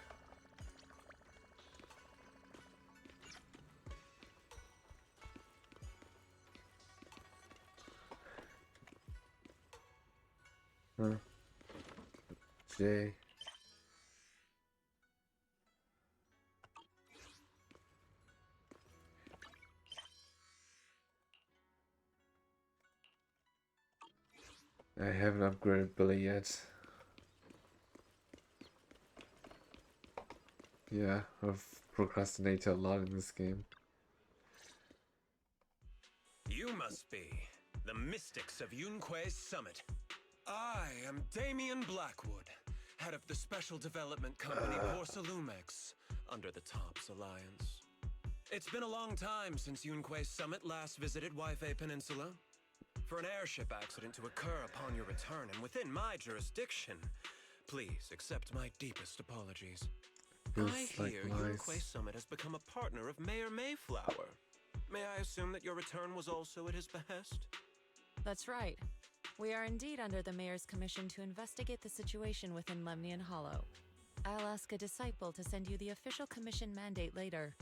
Speaker 1: Huh. J. I haven't upgraded Billy yet. Yeah, I've procrastinated a lot in this game.
Speaker 11: You must be the mystics of Yunquei's Summit. I am Damien Blackwood, head of the Special Development Company Porcelumex, under the TOPS Alliance. It's been a long time since Yunquei's Summit last visited Waifei Peninsula. For an airship accident to occur upon your return and within my jurisdiction, please accept my deepest apologies. I hear Yunquei Summit has become a partner of Mayor Mayflower. May I assume that your return was also at his behest?
Speaker 8: That's right. We are indeed under the Mayor's commission to investigate the situation within Lemnian Hollow. I'll ask a disciple to send you the official commission mandate later.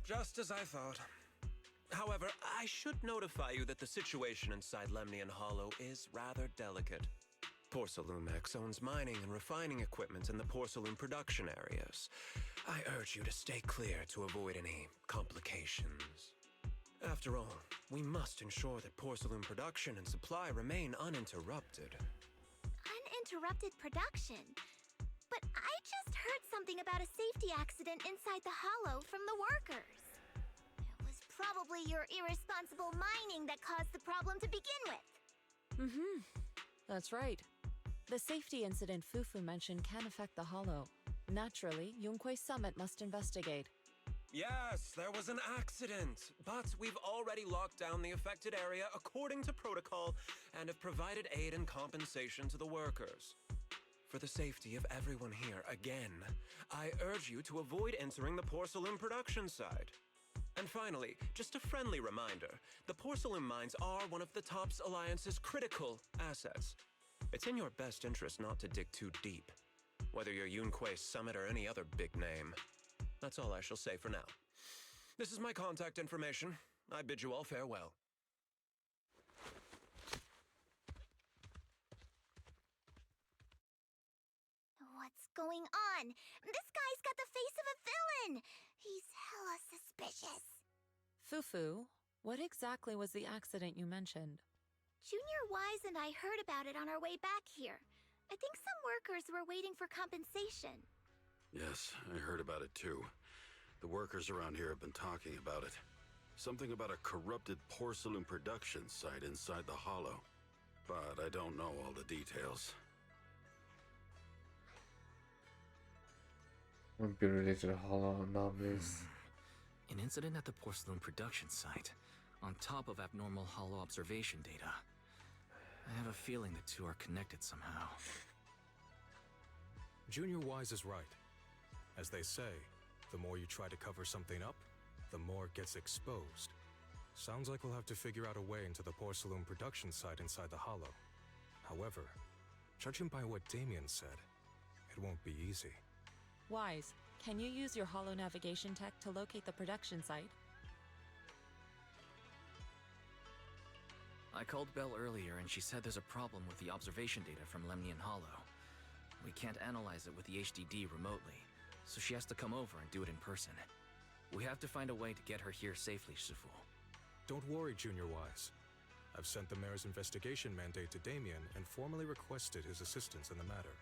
Speaker 11: Just as I thought. However, I should notify you that the situation inside Lemnian Hollow is rather delicate. Porcelumex owns mining and refining equipment in the porcelain production areas. I urge you to stay clear to avoid any complications. After all, we must ensure that porcelain production and supply remain uninterrupted.
Speaker 2: Uninterrupted production? But I just heard something about a safety accident inside the hollow from the workers. It was probably your irresponsible mining that caused the problem to begin with.
Speaker 8: That's right. The safety incident Fufu mentioned can affect the hollow. Naturally, Yunquei Summit must investigate.
Speaker 11: Yes, there was an accident, but we've already locked down the affected area according to protocol and have provided aid and compensation to the workers. For the safety of everyone here, again, I urge you to avoid entering the porcelain production site. And finally, just a friendly reminder, the porcelain mines are one of the TOPS Alliance's critical assets. It's in your best interest not to dig too deep, whether you're Yunquei Summit or any other big name. That's all I shall say for now. This is my contact information. I bid you all farewell.
Speaker 2: What's going on? This guy's got the face of a villain! He's hella suspicious.
Speaker 8: Fufu, what exactly was the accident you mentioned?
Speaker 2: Junior Wise and I heard about it on our way back here. I think some workers were waiting for compensation.
Speaker 10: Yes, I heard about it too. The workers around here have been talking about it. Something about a corrupted porcelain production site inside the hollow. But I don't know all the details.
Speaker 1: Would be related to hollow anomalies.
Speaker 3: An incident at the porcelain production site, on top of abnormal hollow observation data. I have a feeling the two are connected somehow.
Speaker 9: Junior Wise is right. As they say, the more you try to cover something up, the more it gets exposed. Sounds like we'll have to figure out a way into the porcelain production site inside the hollow. However, judging by what Damien said, it won't be easy.
Speaker 8: Wise, can you use your hollow navigation tech to locate the production site?
Speaker 3: I called Belle earlier and she said there's a problem with the observation data from Lemnian Hollow. We can't analyze it with the HDD remotely, so she has to come over and do it in person. We have to find a way to get her here safely, Shifu.
Speaker 9: Don't worry, Junior Wise. I've sent the mayor's investigation mandate to Damien and formally requested his assistance in the matter.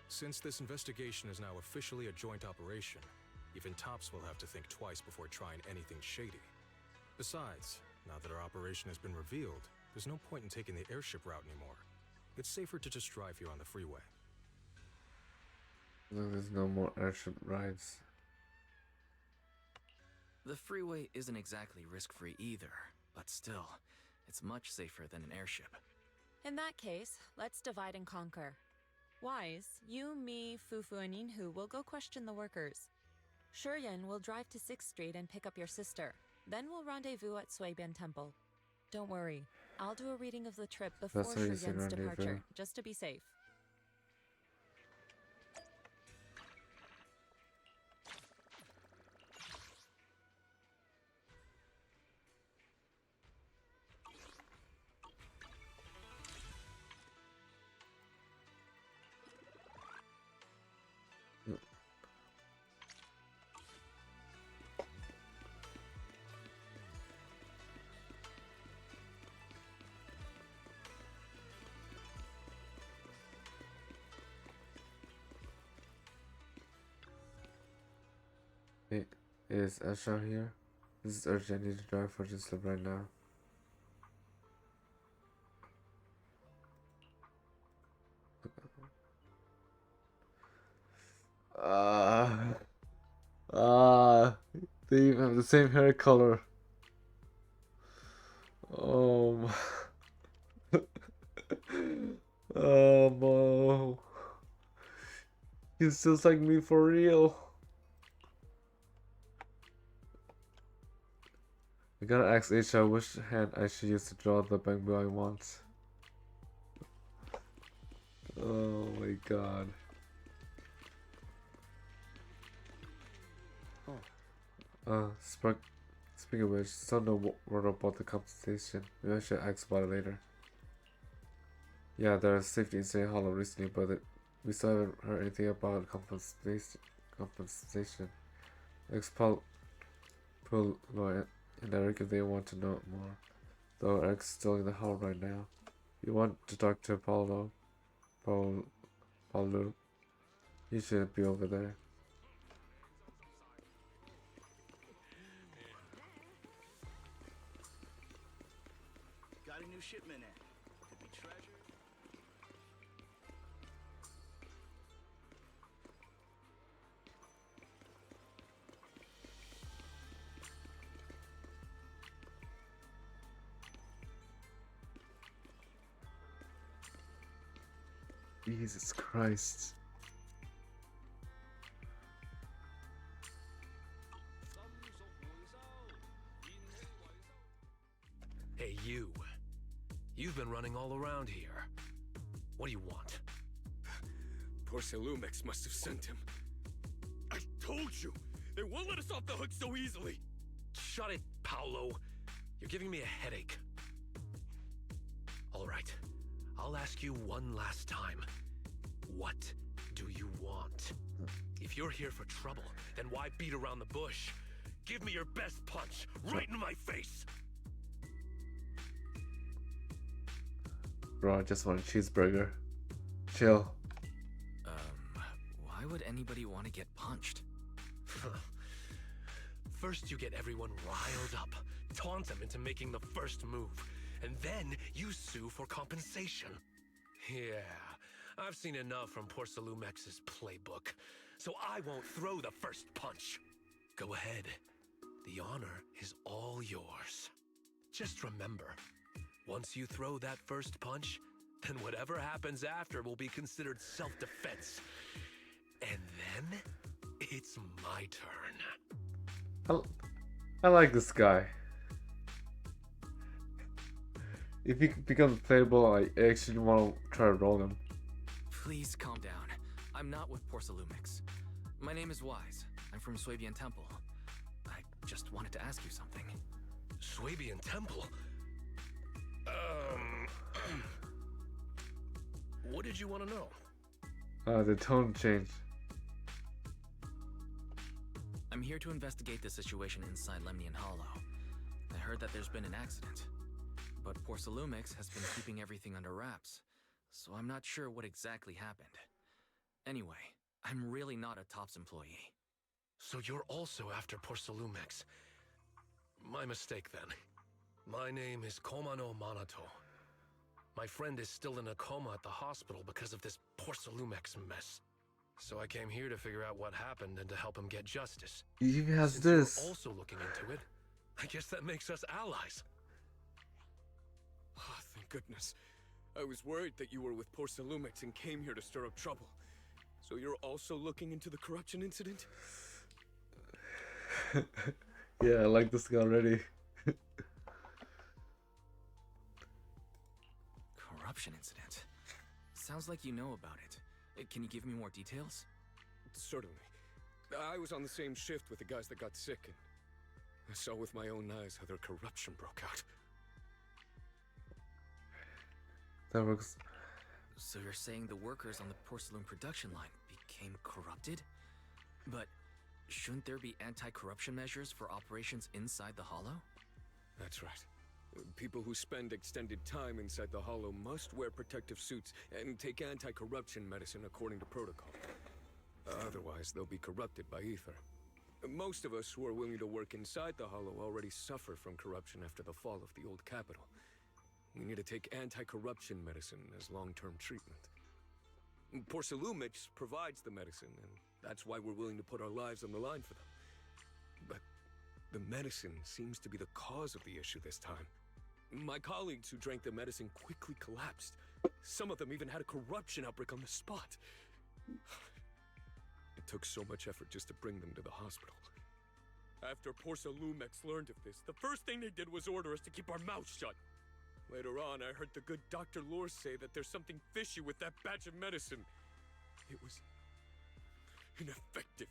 Speaker 9: Since this investigation is now officially a joint operation, even Tops will have to think twice before trying anything shady. Besides, now that our operation has been revealed, there's no point in taking the airship route anymore. It's safer to just drive here on the freeway.
Speaker 1: There's no more airship rides.
Speaker 3: The freeway isn't exactly risk-free either, but still, it's much safer than an airship.
Speaker 8: In that case, let's divide and conquer. Wise, you, me, Fufu, and Inhu will go question the workers. Shuryen will drive to 6th Street and pick up your sister. Then we'll rendezvous at Suibian Temple. Don't worry, I'll do a reading of the trip before
Speaker 1: That's how you say
Speaker 8: Shuryen's
Speaker 1: rendezvous.
Speaker 8: departure, just to be safe.
Speaker 1: Wait, is Esha here? This is urgent. I need to drive for this slip right now. They even have the same hair color. Oh, oh, no. He's just like me for real. I gotta ask Isha which hand I should use to draw the bamboo I want. Oh my god. Speaking of which, still no word about the compensation. Maybe I should ask about it later. Yeah, there's safety in St. Hollow recently, but we still haven't heard anything about compensation. Paul and Eric if they want to know more. Though Eric's still in the hall right now. You want to talk to Paulo? He shouldn't be over there.
Speaker 4: Got a new shipment in. Could be treasure.
Speaker 1: Jesus Christ.
Speaker 12: Hey, you. You've been running all around here. What do you want?
Speaker 13: Porcelumix must have sent him. I told you! They won't let us off the hook so easily!
Speaker 12: Shut it, Paolo. You're giving me a headache. All right. I'll ask you one last time. What do you want? If you're here for trouble, then why beat around the bush? Give me your best punch, right in my face!
Speaker 1: Bro, I just want a cheeseburger. Chill.
Speaker 3: Why would anybody want to get punched?
Speaker 12: First, you get everyone riled up, taunt them into making the first move, and then you sue for compensation. Yeah, I've seen enough from Porcelumex's playbook, so I won't throw the first punch. Go ahead. The honor is all yours. Just remember, once you throw that first punch, then whatever happens after will be considered self-defense. And then, it's my turn.
Speaker 1: I like this guy. If he becomes playable, I actually want to try to roll him.
Speaker 3: Please calm down. I'm not with Porcelumix. My name is Wise. I'm from Swabian Temple. I just wanted to ask you something.
Speaker 12: Swabian Temple? What did you want to know?
Speaker 1: The tone changed.
Speaker 3: I'm here to investigate the situation inside Lemnian Hollow. I heard that there's been an accident, but Porcelumix has been keeping everything under wraps, so I'm not sure what exactly happened. Anyway, I'm really not a TOPS employee.
Speaker 12: So you're also after Porcelumix. My mistake then. My name is Komano Manato. My friend is still in a coma at the hospital because of this Porcelumix mess. So I came here to figure out what happened and to help him get justice.
Speaker 1: He even has
Speaker 12: Since
Speaker 1: this.
Speaker 12: You're also looking into it, I guess that makes us allies.
Speaker 13: Ah, thank goodness. I was worried that you were with Porcelumix and came here to stir up trouble. So you're also looking into the corruption incident?
Speaker 1: Yeah, I like this guy already.
Speaker 3: Corruption incident? Sounds like you know about it. Can you give me more details?
Speaker 13: Certainly. I was on the same shift with the guys that got sick, and I saw with my own eyes how their corruption broke out.
Speaker 1: That works.
Speaker 3: So you're saying the workers on the porcelain production line became corrupted? But shouldn't there be anti-corruption measures for operations inside the Hollow?
Speaker 13: That's right. People who spend extended time inside the Hollow must wear protective suits and take anti-corruption medicine according to protocol. Otherwise, they'll be corrupted by ether. Most of us who are willing to work inside the Hollow already suffer from corruption after the fall of the old capital. We need to take anti-corruption medicine as long-term treatment. Porcelumix provides the medicine, and that's why we're willing to put our lives on the line for them. But the medicine seems to be the cause of the issue this time. My colleagues who drank the medicine quickly collapsed. Some of them even had a corruption outbreak on the spot. It took so much effort just to bring them to the hospital. After Porcelumix learned of this, the first thing they did was order us to keep our mouths shut. Later on, I heard the good Dr. Lore say that there's something fishy with that batch of medicine. It was ineffective.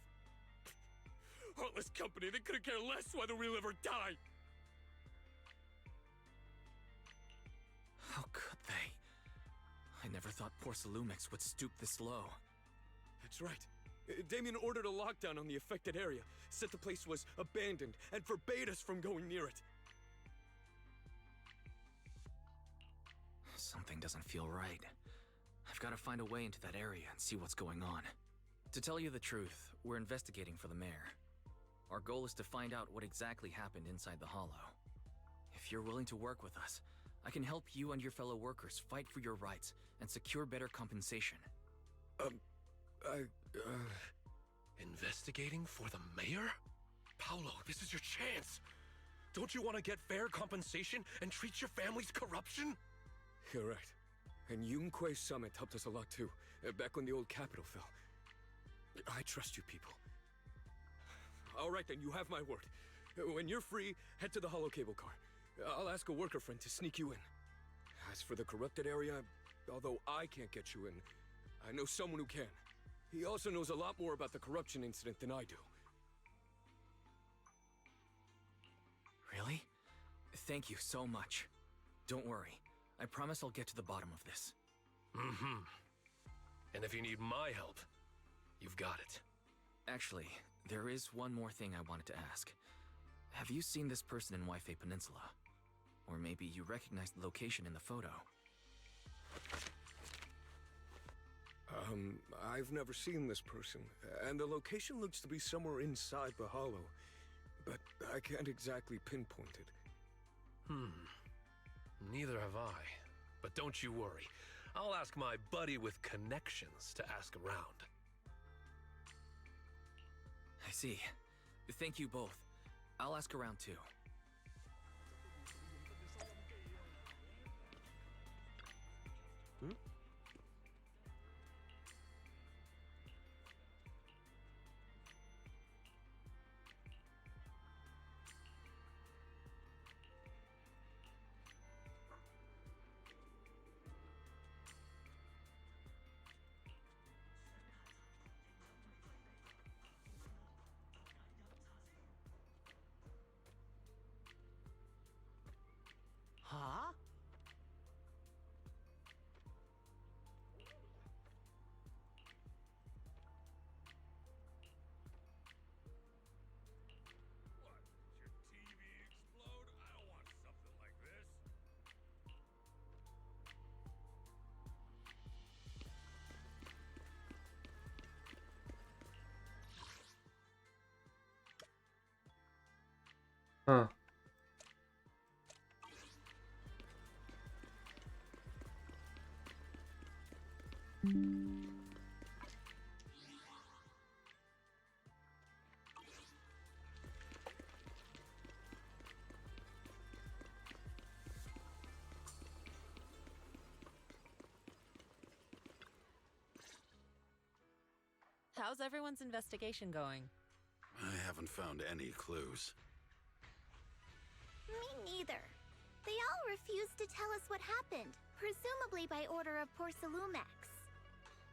Speaker 13: Heartless company, they couldn't care less whether we live or die.
Speaker 3: How could they? I never thought Porcelumix would stoop this low.
Speaker 13: That's right. Damien ordered a lockdown on the affected area, said the place was abandoned, and forbade us from going near it.
Speaker 3: Something doesn't feel right. I've got to find a way into that area and see what's going on. To tell you the truth, we're investigating for the mayor. Our goal is to find out what exactly happened inside the Hollow. If you're willing to work with us, I can help you and your fellow workers fight for your rights and secure better compensation.
Speaker 12: Investigating for the mayor? Paolo, this is your chance. Don't you want to get fair compensation and treat your family's corruption?
Speaker 13: You're right. And Yunque Summit helped us a lot too, back when the old capital fell. I trust you people. All right then, you have my word. When you're free, head to the hollow cable car. I'll ask a worker friend to sneak you in. As for the corrupted area, although I can't get you in, I know someone who can. He also knows a lot more about the corruption incident than I do.
Speaker 3: Really? Thank you so much. Don't worry. I promise I'll get to the bottom of this.
Speaker 12: Mm-hmm. And if you need my help, you've got it.
Speaker 3: Actually, there is one more thing I wanted to ask. Have you seen this person in Waifei Peninsula? Or maybe you recognize the location in the photo.
Speaker 13: I've never seen this person, and the location looks to be somewhere inside the hollow. But I can't exactly pinpoint it.
Speaker 12: Neither have I. But don't you worry. I'll ask my buddy with connections to ask around.
Speaker 3: I see. Thank you both. I'll ask around too.
Speaker 7: Huh?
Speaker 1: Huh.
Speaker 8: How's everyone's investigation going?
Speaker 10: I haven't found any clues.
Speaker 2: Me neither. They all refused to tell us what happened, presumably by order of Porcelumex.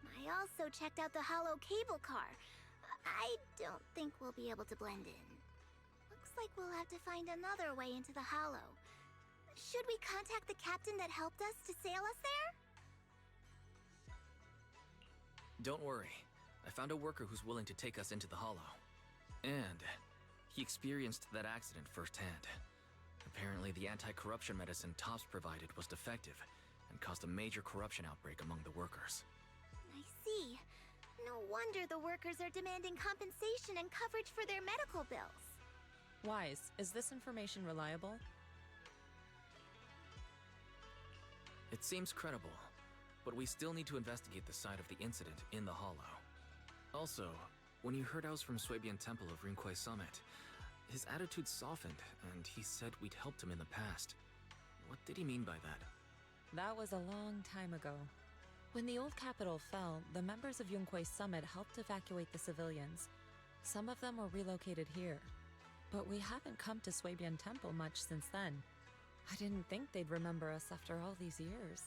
Speaker 2: I also checked out the hollow cable car. I don't think we'll be able to blend in. Looks like we'll have to find another way into the hollow. Should we contact the captain that helped us to sail us there?
Speaker 3: Don't worry. I found a worker who's willing to take us into the hollow. And he experienced that accident firsthand. Apparently, the anti-corruption medicine Tops provided was defective and caused a major corruption outbreak among the workers.
Speaker 2: I see. No wonder the workers are demanding compensation and coverage for their medical bills.
Speaker 8: Wise, is this information reliable?
Speaker 3: It seems credible, but we still need to investigate the site of the incident in the hollow. Also, when he heard I was from Swabian Temple of Rinquai Summit, his attitude softened, and he said we'd helped him in the past. What did he mean by that?
Speaker 8: That was a long time ago. When the old capital fell, the members of Yunquai Summit helped evacuate the civilians. Some of them were relocated here. But we haven't come to Swabian Temple much since then. I didn't think they'd remember us after all these years.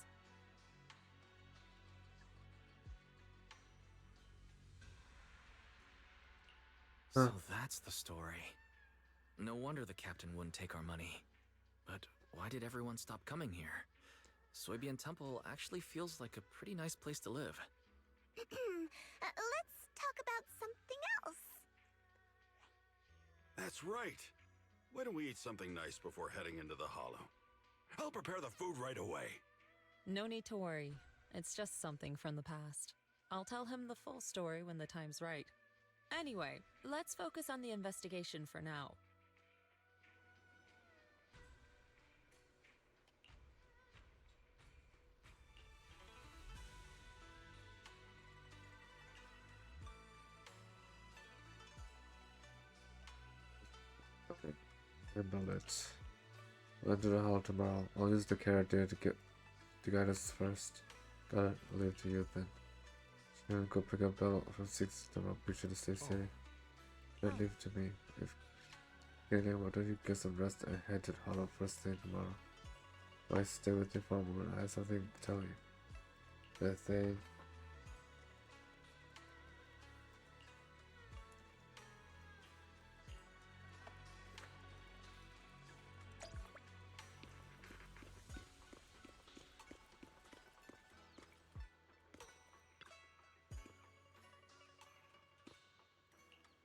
Speaker 3: So that's the story. No wonder the captain wouldn't take our money. But why did everyone stop coming here? Swabian Temple actually feels like a pretty nice place to live.
Speaker 2: Let's talk about something else.
Speaker 10: That's right. Why don't we eat something nice before heading into the hollow? I'll prepare the food right away.
Speaker 8: No need to worry. It's just something from the past. I'll tell him the full story when the time's right. Anyway, let's focus on the investigation for now.
Speaker 1: Okay. Remember it. We'll enter the hall tomorrow. I'll use the character to guide us first. Got it. I'll leave it to you then. You go pick up Bell from 6 tomorrow. Be sure to stay safe. Don't leave it to me. If why don't you get some rest and head to the hollow first thing tomorrow? Why stay with you for a moment? I have something to tell you. Best thing.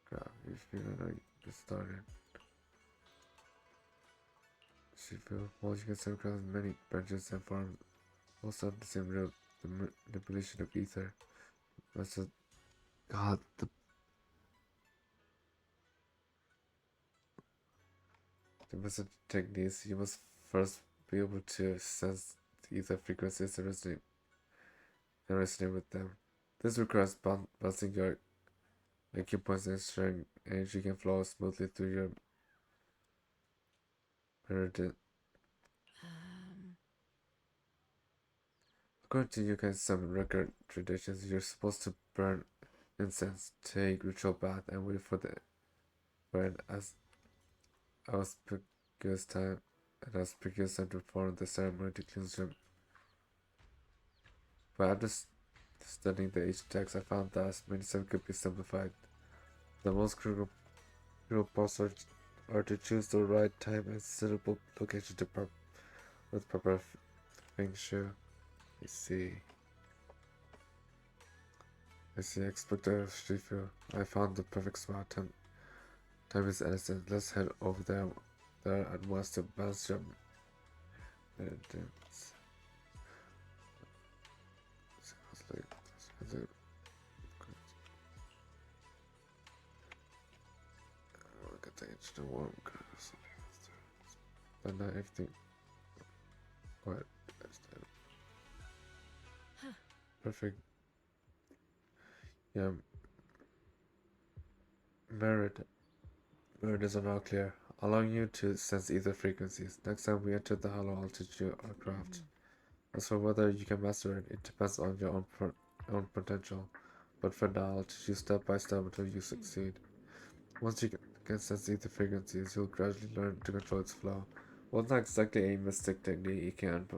Speaker 1: Crap, you feel like get started. Sheffield, while you can come across many branches and farms, also have the same route, the manipulation of ether. That's a God, the message techniques, you must first be able to sense the ether frequencies and resonate with them. This requires balancing your acupoints and ensuring energy can flow smoothly through your meridian. According to some record traditions, you're supposed to burn incense, take ritual bath, and wait for an auspicious time to perform the ceremony to cleanse your. But after studying the ancient text, I found that many some could be simplified. The most critical parts are to choose the right time and suitable location with proper feng shui. I see. Expect a street view. I found the perfect spot. Time is innocent. Let's head over there at once to balance your meditations. Look at the ancient warm curves. But not everything. What? Perfect. Yeah. Meridians are now clear, allowing you to sense ether frequencies. Next time we enter the hollow, I'll teach you our craft. As for whether you can master it, it depends on your own potential. But for now, I'll teach you step by step until you succeed. Once you can sense ether frequencies, you'll gradually learn to control its flow. Well, it's not exactly a mystic technique. It can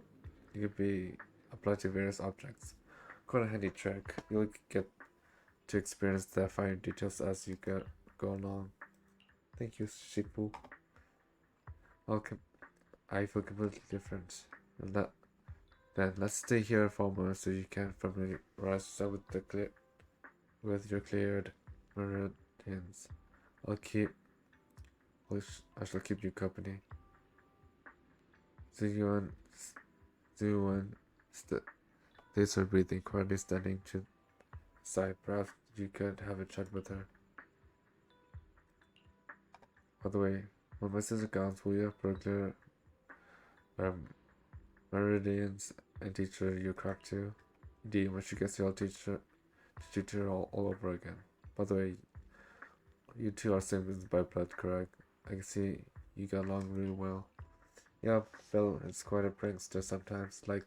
Speaker 1: be applied to various objects. Quite a handy trick. You'll get to experience the fine details as you go along. Thank you, Shipu. I feel completely different. Then let's stay here for a moment so you can familiarize yourself with your cleared meridians. I shall keep you company. Ziyuan stays her breathing, quietly standing to the side. Perhaps you could have a chat with her. By the way, when my sister comes, will you have regular meridians and teach her your craft too? Indeed, when she gets here, I'll teach her all over again. By the way, you two are siblings by blood, correct? I can see you get along really well. Yeah, Phil is quite a prankster sometimes, like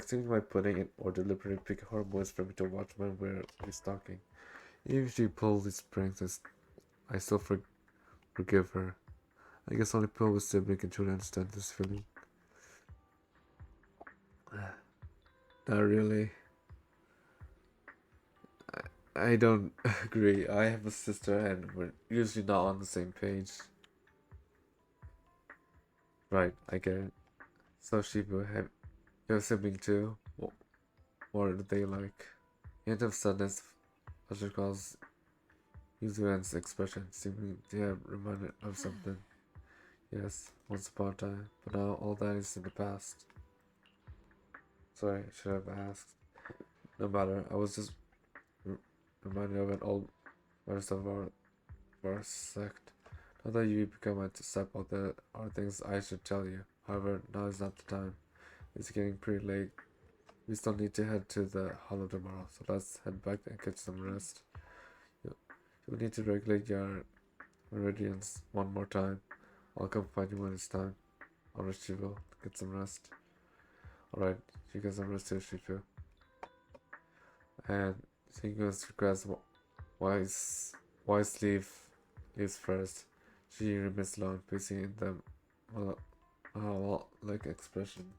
Speaker 1: stealing my pudding or deliberately picking hormones for me to watch when we're stalking. Even if she pulls these pranks, I still forgive her. I guess only people with sibling can truly understand this feeling. Not really. I don't agree. I have a sister and we're usually not on the same page. Right, I get it. So Shibu, have you have a sibling too? What are they like? Hint of sadness, Usher calls Yuzuan's expression, seeming to have reminded of something. Yes, once upon a time, but now all that is in the past. Sorry, I should have asked. No matter, I was just reminded of an old verse of our sect. Now that you become a disciple, there are things I should tell you. However, now is not the time. It's getting pretty late. We still need to head to the hollow tomorrow, so let's head back and get some rest. You'll need to regulate your meridians one more time. I'll come find you when it's time. Alright, Shivu, get some rest. Alright, you get some rest too, Shivu. And Shingo's request wise leaves first. She remains alone, busy in the like expression.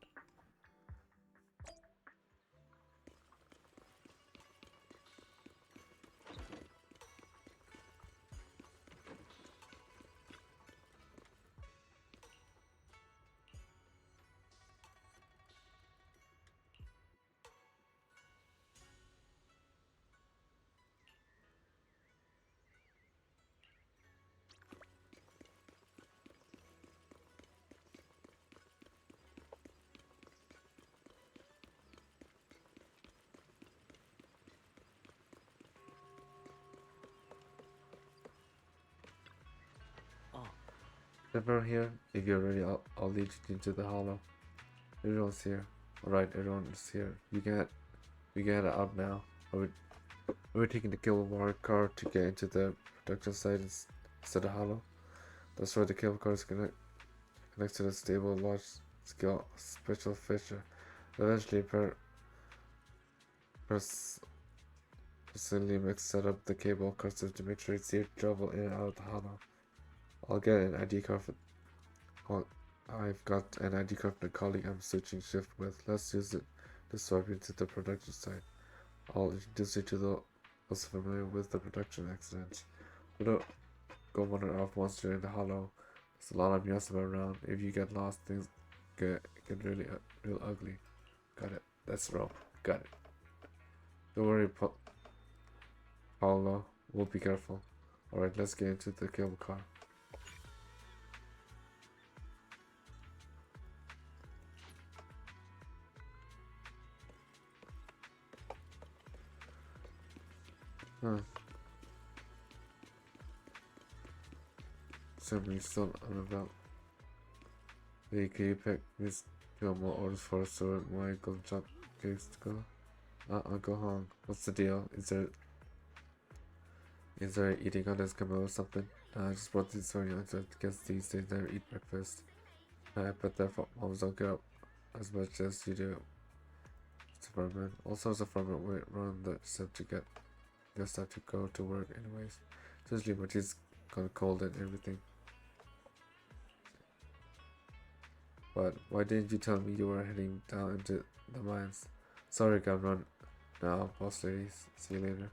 Speaker 1: Everyone here? If you're ready, I'll lead you into the hollow. Everyone's here. Alright, everyone's here. We get out now. Are we taking the kilowatt car to get into the production site instead of hollow? That's right, the cable car is connects to the stable large scale special feature. Eventually, Zenless set up the cable custom to make sure it's safe to travel in and out of the hollow. I'll get an ID card I've got an ID card from the colleague I'm switching shift with. Let's use it to swap into the production site. I'll introduce you to those familiar with the production accident. We don't go wander off once you're in the hollow. There's a lot of Miyasama around. If you get lost, things get really real ugly. Got it. Let's roll. Got it. Don't worry, Paolo. We'll be careful. Alright, let's get into the cable car. Huh. Somebody's still unavailable. Hey, can you pick Miss more orders for us so my golden chop cakes to go? Uncle Hong, what's the deal? Is there an eating contest coming or something? I just brought these sorry youngsters because these days never eat breakfast. I bet their moms don't get up as much as you do. It's a farmer. All sorts of farmers wait around the ship to get their stuff to go to work anyways. Especially when she's gone cold and everything. But why didn't you tell me you were heading down into the mines? Sorry, gotta run now, boss ladies. See you later.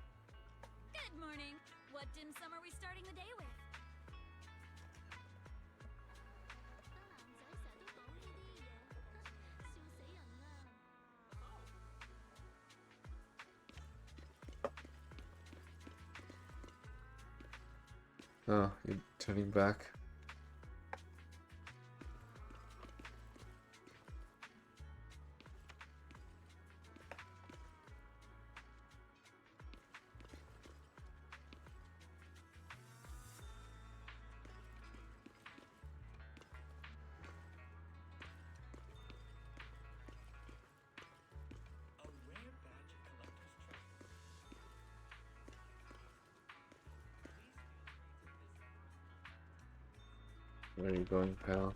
Speaker 6: Good morning. What dim sum are we starting the day with?
Speaker 1: Oh, you're turning back. Where are you going, pal?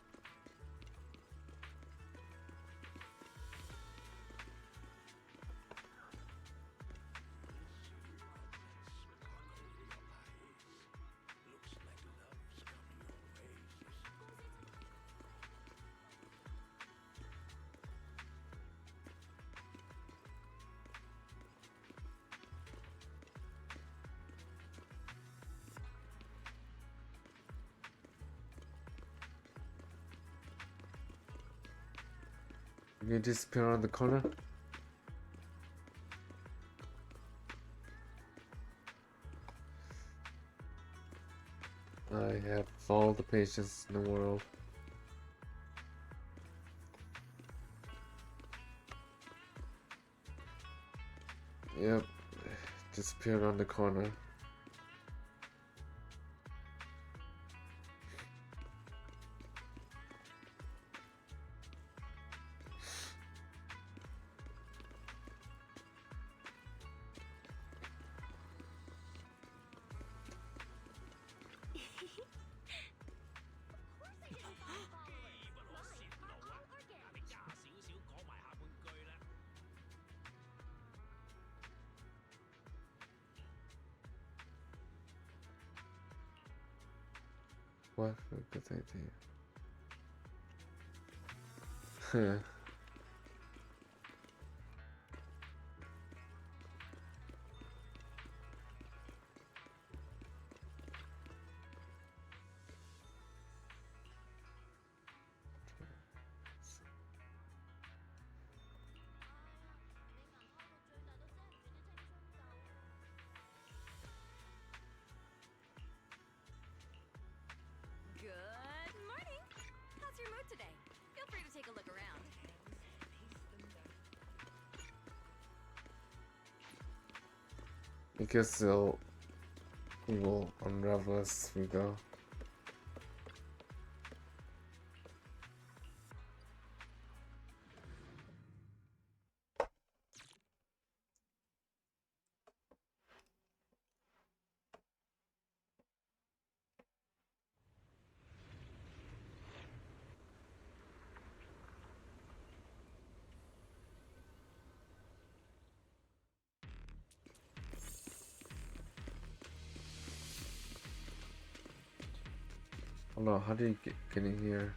Speaker 1: You disappear around the corner? I have all the patience in the world. Yep, disappear around the corner. What a good idea.
Speaker 6: Good morning. How's your mood today? Feel free to take a look around.
Speaker 1: I guess we will unravel as we go. Hold on, how do you get in here?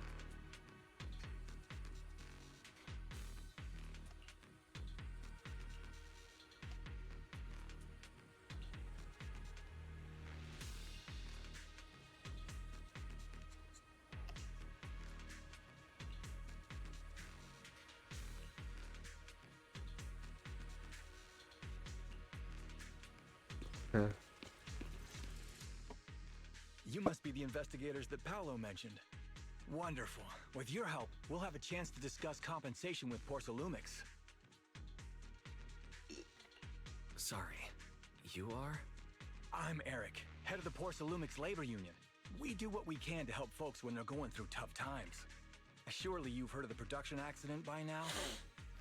Speaker 1: Huh.
Speaker 14: You must be the investigators that Paolo mentioned. Wonderful. With your help, we'll have a chance to discuss compensation with Porcelumix.
Speaker 3: Sorry, you are?
Speaker 14: I'm Eric, head of the Porcelumix Labor Union. We do what we can to help folks when they're going through tough times. Surely you've heard of the production accident by now?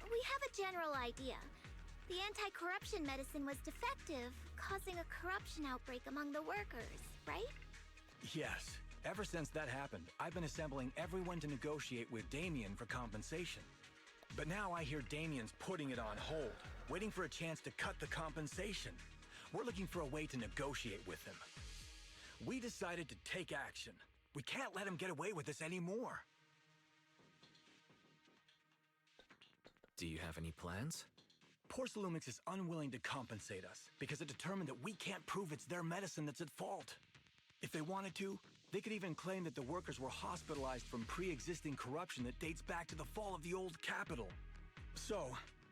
Speaker 2: We have a general idea. The anti-corruption medicine was defective, causing a corruption outbreak among the workers, right?
Speaker 14: Yes. Ever since that happened, I've been assembling everyone to negotiate with Damien for compensation. But now I hear Damien's putting it on hold, waiting for a chance to cut the compensation. We're looking for a way to negotiate with him. We decided to take action. We can't let him get away with this anymore.
Speaker 3: Do you have any plans?
Speaker 14: Porcelumix is unwilling to compensate us because it determined that we can't prove it's their medicine that's at fault. If they wanted to, they could even claim that the workers were hospitalized from pre-existing corruption that dates back to the fall of the old capital. So,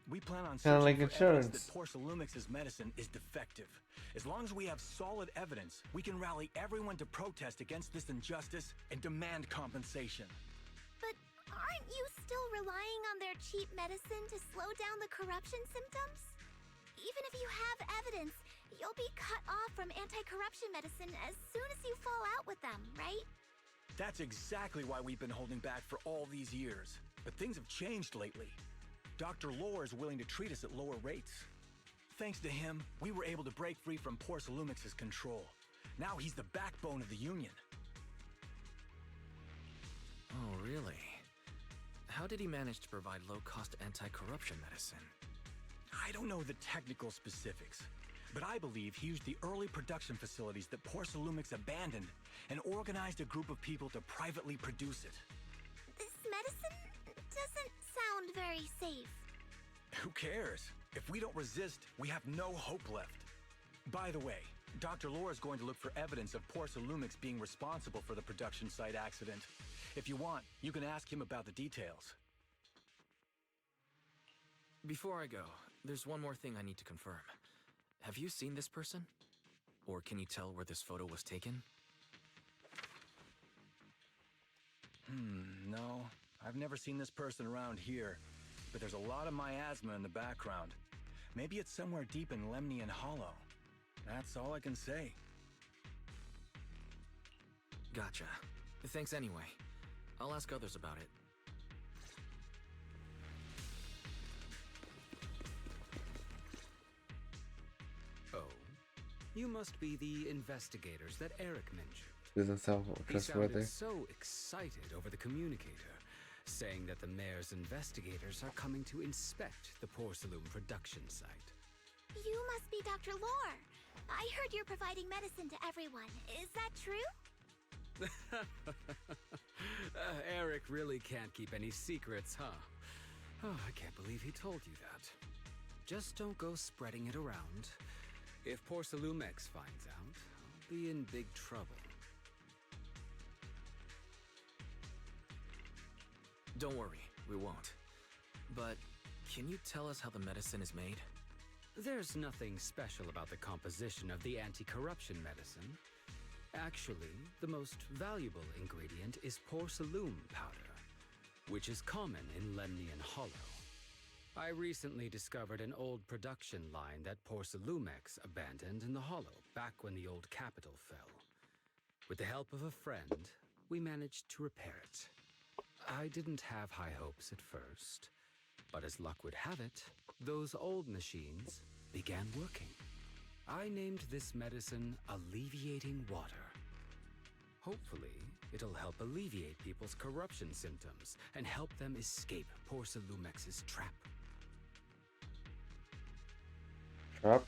Speaker 14: we plan on
Speaker 1: Kinda like
Speaker 14: searching for evidence
Speaker 1: insurance.
Speaker 14: that Porcelumix's medicine is defective. As long as we have solid evidence, we can rally everyone to protest against this injustice and demand compensation.
Speaker 2: But aren't you still relying on their cheap medicine to slow down the corruption symptoms? Even if you have evidence, you'll be cut off from anti-corruption medicine as soon as you fall out with them, right?
Speaker 14: That's exactly why we've been holding back for all these years. But things have changed lately. Dr. Lore is willing to treat us at lower rates. Thanks to him, we were able to break free from Porcelumix's control. Now he's the backbone of the union.
Speaker 3: Oh, really? How did he manage to provide low-cost anti-corruption medicine?
Speaker 14: I don't know the technical specifics, but I believe he used the early production facilities that Porcelumix abandoned and organized a group of people to privately produce it.
Speaker 2: This medicine doesn't sound very safe.
Speaker 14: Who cares? If we don't resist, we have no hope left. By the way, Dr. Lore is going to look for evidence of Porcelumix being responsible for the production site accident. If you want, you can ask him about the details.
Speaker 3: Before I go, there's one more thing I need to confirm. Have you seen this person? Or can you tell where this photo was taken?
Speaker 14: No. I've never seen this person around here, but there's a lot of miasma in the background. Maybe it's somewhere deep in Lemnian Hollow. That's all I can say.
Speaker 3: Gotcha. Thanks anyway. I'll ask others about it.
Speaker 15: Oh, you must be the investigators that Eric mentioned.
Speaker 1: Doesn't sound
Speaker 15: He
Speaker 1: trustworthy.
Speaker 15: sounded so excited over the communicator, saying that the mayor's investigators are coming to inspect the Porcelain production site.
Speaker 2: You must be Dr. Lore. I heard you're providing medicine to everyone. Is that true?
Speaker 15: Eric really can't keep any secrets, huh? Oh, I can't believe he told you that. Just don't go spreading it around. If Porcelumix finds out, I'll be in big trouble.
Speaker 3: Don't worry, we won't. But can you tell us how the medicine is made?
Speaker 15: There's nothing special about the composition of the anti-corruption medicine. Actually, the most valuable ingredient is porcelain powder, which is common in Lemnian Hollow. I recently discovered an old production line that Porcelumix abandoned in the Hollow back when the old capital fell. With the help of a friend, we managed to repair it. I didn't have high hopes at first, but as luck would have it, those old machines began working. I named this medicine Alleviating Water. Hopefully, it'll help alleviate people's corruption symptoms and help them escape Porcelumix's trap.
Speaker 1: Trap?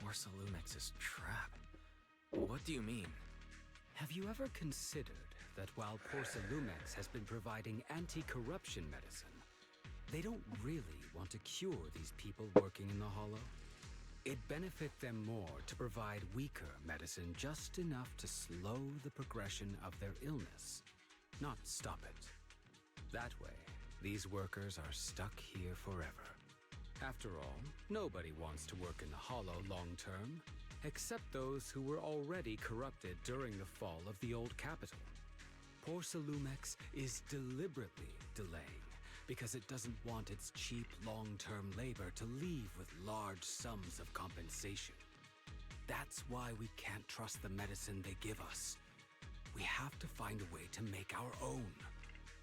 Speaker 3: Porcelumix's trap? What do you mean?
Speaker 15: Have you ever considered that while Porcelumex has been providing anti-corruption medicine, they don't really want to cure these people working in the Hollow. It'd benefit them more to provide weaker medicine just enough to slow the progression of their illness, not stop it. That way, these workers are stuck here forever. After all, nobody wants to work in the Hollow long term, except those who were already corrupted during the fall of the old capital. Porcelumex is deliberately delaying because it doesn't want its cheap long-term labor to leave with large sums of compensation. That's why we can't trust the medicine they give us. We have to find a way to make our own.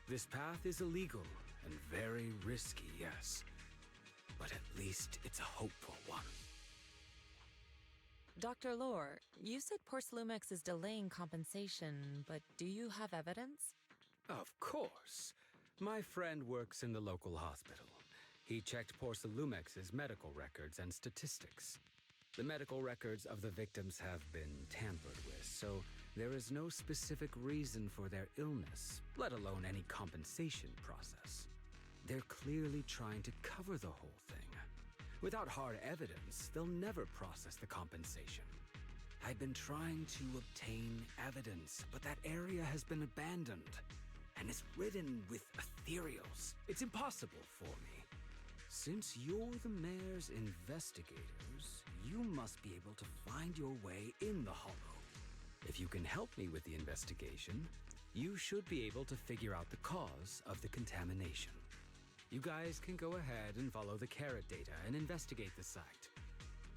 Speaker 15: This path is illegal and very risky, yes, but at least it's a hopeful one.
Speaker 8: Dr. Lore, you said Porcelumex is delaying compensation, but do you have evidence?
Speaker 15: Of course. My friend works in the local hospital. He checked Porcelumex's medical records and statistics. The medical records of the victims have been tampered with, so there is no specific reason for their illness, let alone any compensation process. They're clearly trying to cover the whole thing. Without hard evidence, they'll never process the compensation. I've been trying to obtain evidence, but that area has been abandoned, and it's ridden with ethereals. It's impossible for me. Since you're the mayor's investigators, you must be able to find your way in the Hollow. If you can help me with the investigation, you should be able to figure out the cause of the contamination. You guys can go ahead and follow the carrot data and investigate the site.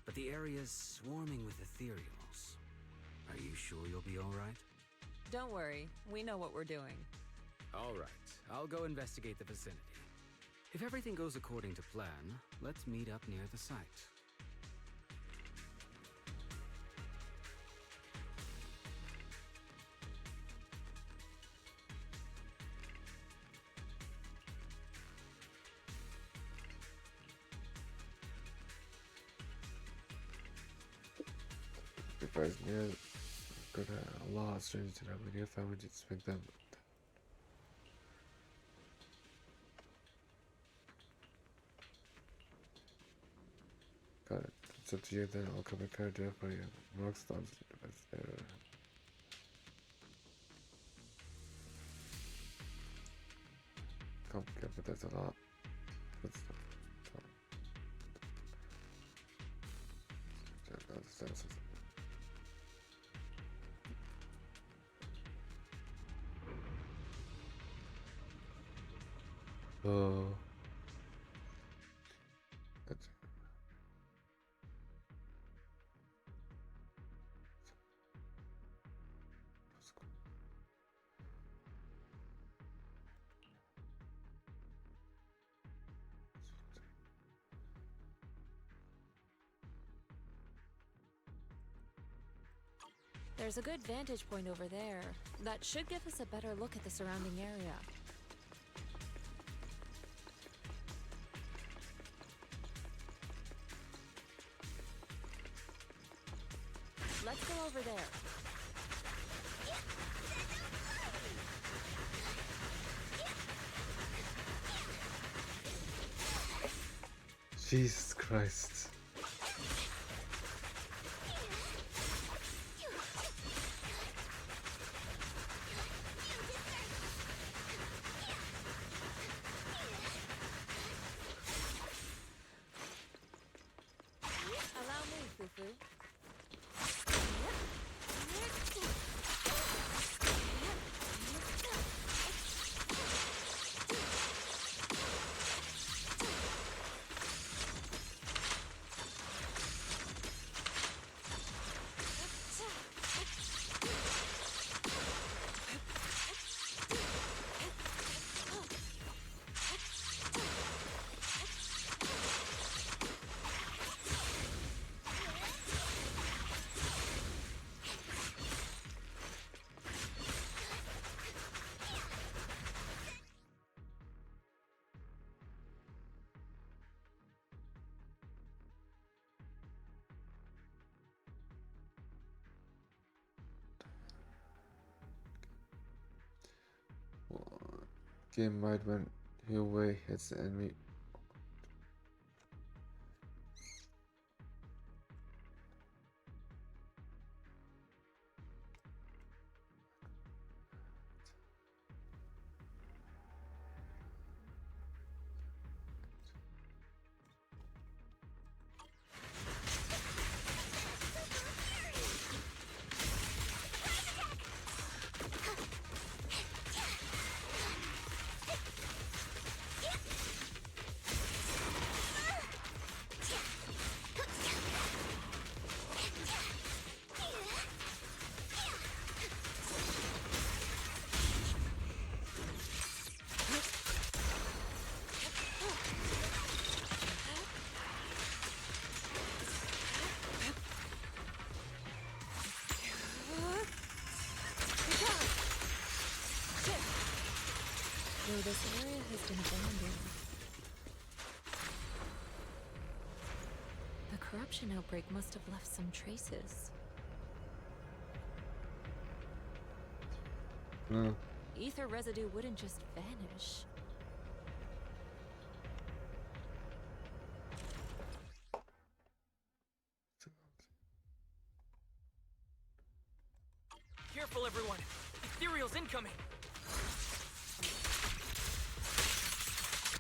Speaker 15: But the area's swarming with ethereals. Are you sure you'll be all right?
Speaker 8: Don't worry, we know what we're doing.
Speaker 15: All right, I'll go investigate the vicinity. If everything goes according to plan, let's meet up near the site.
Speaker 1: If I was near, got a lot of strangers to have near family to expect them. Got it. It's up to you then. I'll come and carry it for you. Rockstars. Complicated, but that's a lot. Good stuff. Oh. That's cool.
Speaker 8: There's a good vantage point over there. That should give us a better look at the surrounding area. Let's go over there.
Speaker 1: Jesus Christ.
Speaker 8: Allow me, Fufu.
Speaker 1: game might when Huawei hits the enemy.
Speaker 8: Though this area has been abandoned, the corruption outbreak must have left some traces. Ether residue wouldn't just vanish.
Speaker 16: Careful, everyone! Ethereal's incoming!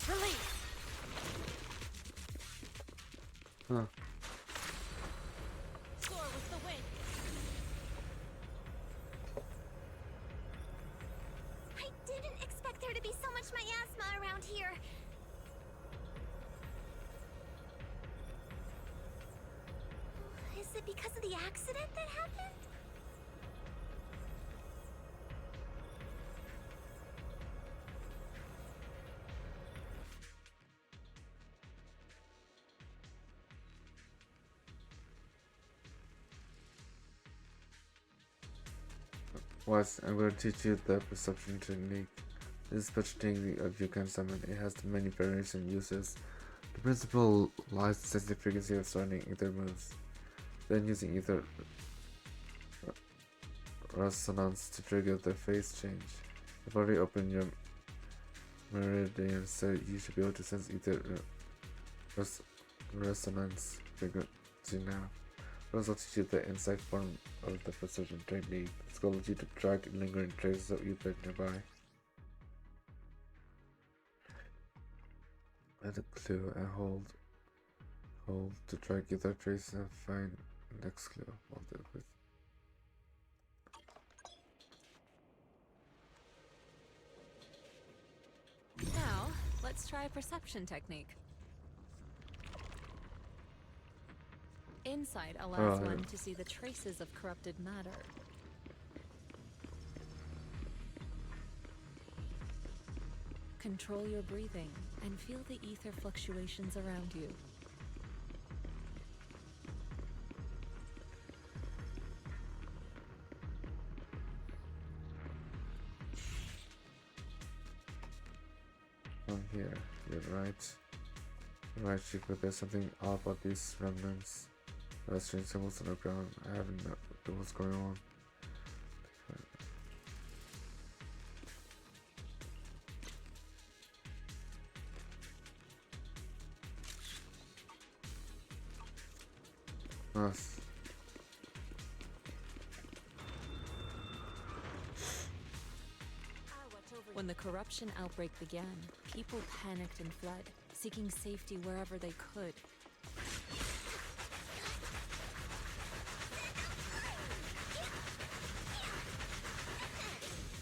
Speaker 16: Release!
Speaker 1: Huh.
Speaker 6: Soar with the wind.
Speaker 2: I didn't expect there to be so much miasma around here. Is it because of the accident that happened?
Speaker 1: Wes, I'm going to teach you the perception technique. This is special technique of you can summon. It has many various uses. The principle lies in sensing the frequency of surrounding ether moves, then using ether resonance to trigger the phase change. You've already opened your meridian, so you should be able to sense ether resonance frequency now. I'll also teach you the inside form of the perception technique. This allows you to track lingering traces of ether nearby. Add a clue and hold to track ether traces and find the next clue.
Speaker 8: Now, let's try a perception technique. Insight allows one to see the traces of corrupted matter. Control your breathing and feel the ether fluctuations around you.
Speaker 1: From here, you're right. You're right, Chico, there's something odd about these remnants. There are strange symbols on the ground. I haven't known what's going on. Us.
Speaker 8: When the corruption outbreak began, people panicked and fled, seeking safety wherever they could.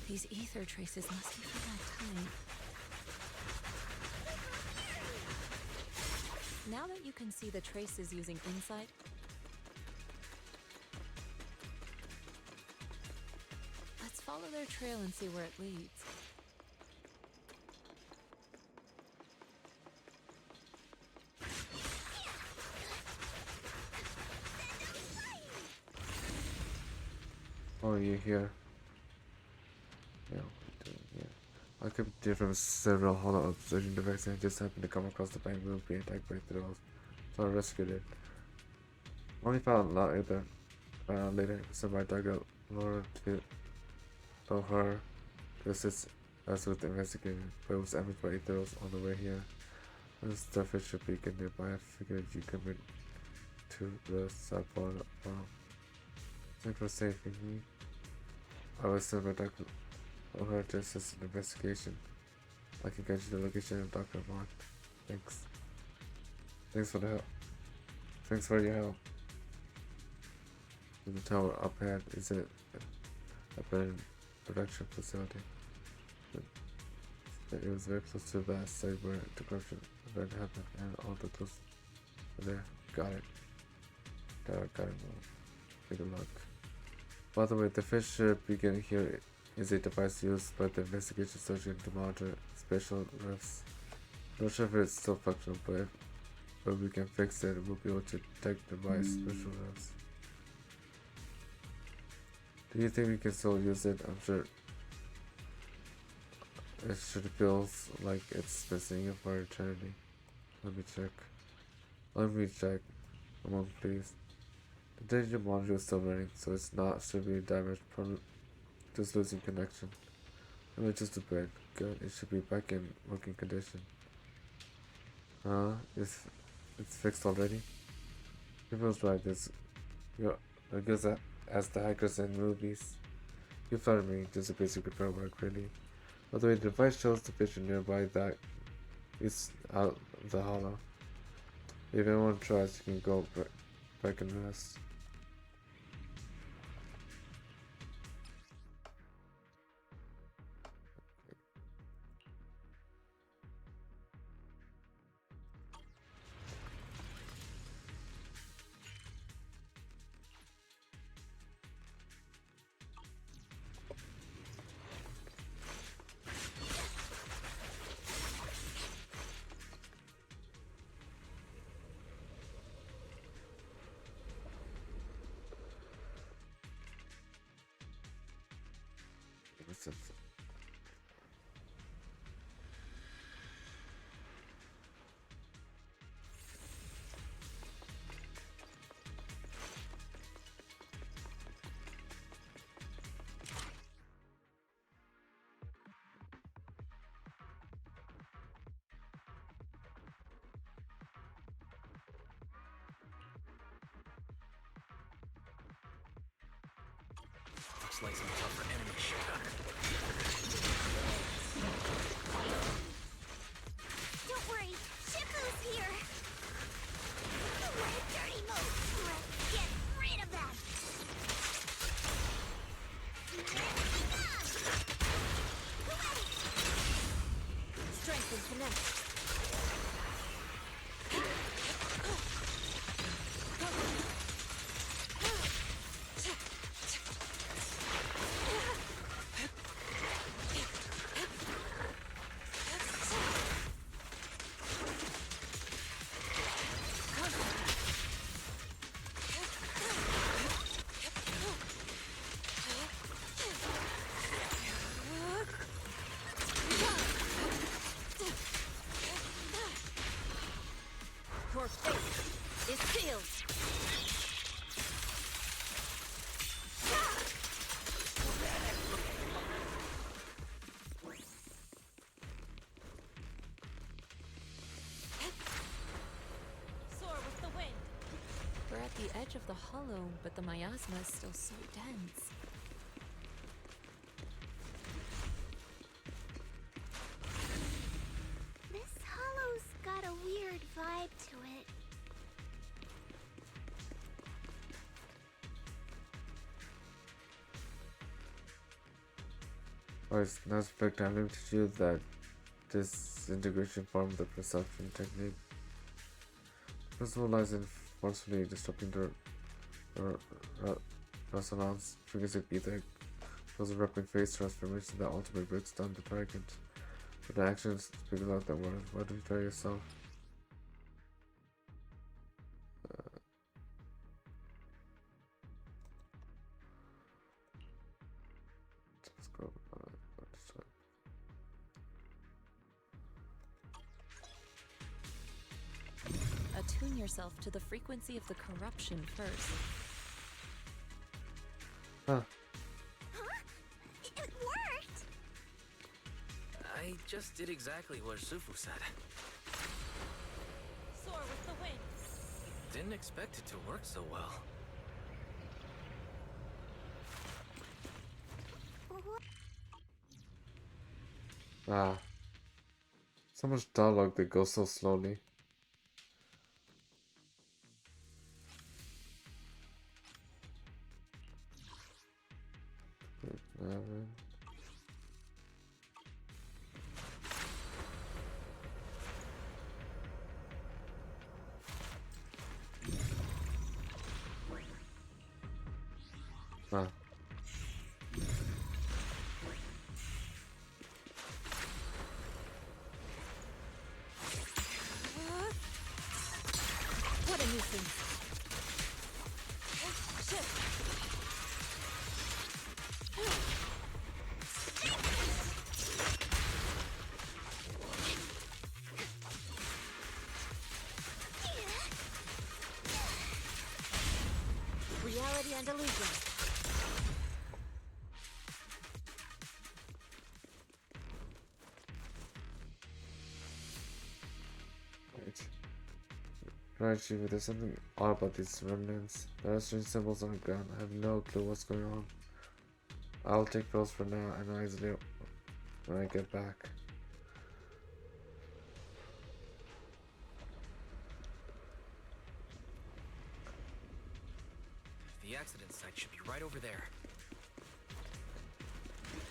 Speaker 8: These ether traces must be from that time. Now that you can see the traces using insight, let's follow their trail and see where it leads.
Speaker 1: Oh, you're here. Yeah, what are you doing here? I came here from several hollow observation devices and just happened to come across the bamboo being attacked by thralls, so I rescued it. Only found out later somebody dug up Laura to tell her to assist as with investigating, but it was ambushed by Aetherals on the way here. When the starfish should be getting nearby, I figured you could bring to the South Pole. Thanks for saving me. I was sent by Dr. O'Hara to assist in the investigation. I can get you the location of Dr. Mark. Thanks. Thanks for the help. Thanks for your help. The tower up ahead is a abandoned production facility. It was very close to the site where the corruption event happened, and all the clues were there. Got it. Got it. Take a look. By the way, the fish ship beginning here is a device used by the investigation surgeon to monitor special rifts. I'm not sure if it's still functional, but if we can fix it, we'll be able to detect the device special rifts. Do you think we can still use it? I'm sure it should feels like it's been sitting here for eternity. Let me check. A moment, please. The danger monitor is still running, so it's not severely damaged, probably just losing connection. Let me just a bit. Good, it should be back in working condition. It's fixed already? It feels right, you're good as the hackers in movies. You flatter me, just a basic repair work, really. By the way, the device shows the picture nearby that is out of the hollow. If anyone tries, you can go back and rest.
Speaker 3: Looks like some tougher enemy showdown.
Speaker 2: Don't worry, Shifu's here! What a dirty move! Let's get rid of that! Strength and finesse. Your fate is sealed.
Speaker 8: Soar with the wind. We're at the edge of the hollow, but the miasma is still so dense.
Speaker 2: This hollow's got a weird vibe to it.
Speaker 1: Alright, now it's back time. Let me teach you that this integration formed the perception technique. The principle lies in forcefully disrupting the resonance frequency of ether. Those are rapid phase transformation that ultimately breaks down the target. But the actions speak louder than words. Why don't you try yourself?
Speaker 8: Attune yourself to the frequency of the corruption first.
Speaker 1: Huh.
Speaker 2: Huh? It worked!
Speaker 3: I just did exactly what Shifu said.
Speaker 8: Soar with the wind.
Speaker 3: Didn't expect it to work so well.
Speaker 1: Ah. So much dialogue that goes so slowly. Ah.
Speaker 8: What a nuisance. Shit. Reality and illusion.
Speaker 1: Right, Shiva, there's something odd about these remnants. There are strange symbols on the ground. I have no clue what's going on. I'll take those for now and isolate when I get back.
Speaker 3: The accident site should be right over there.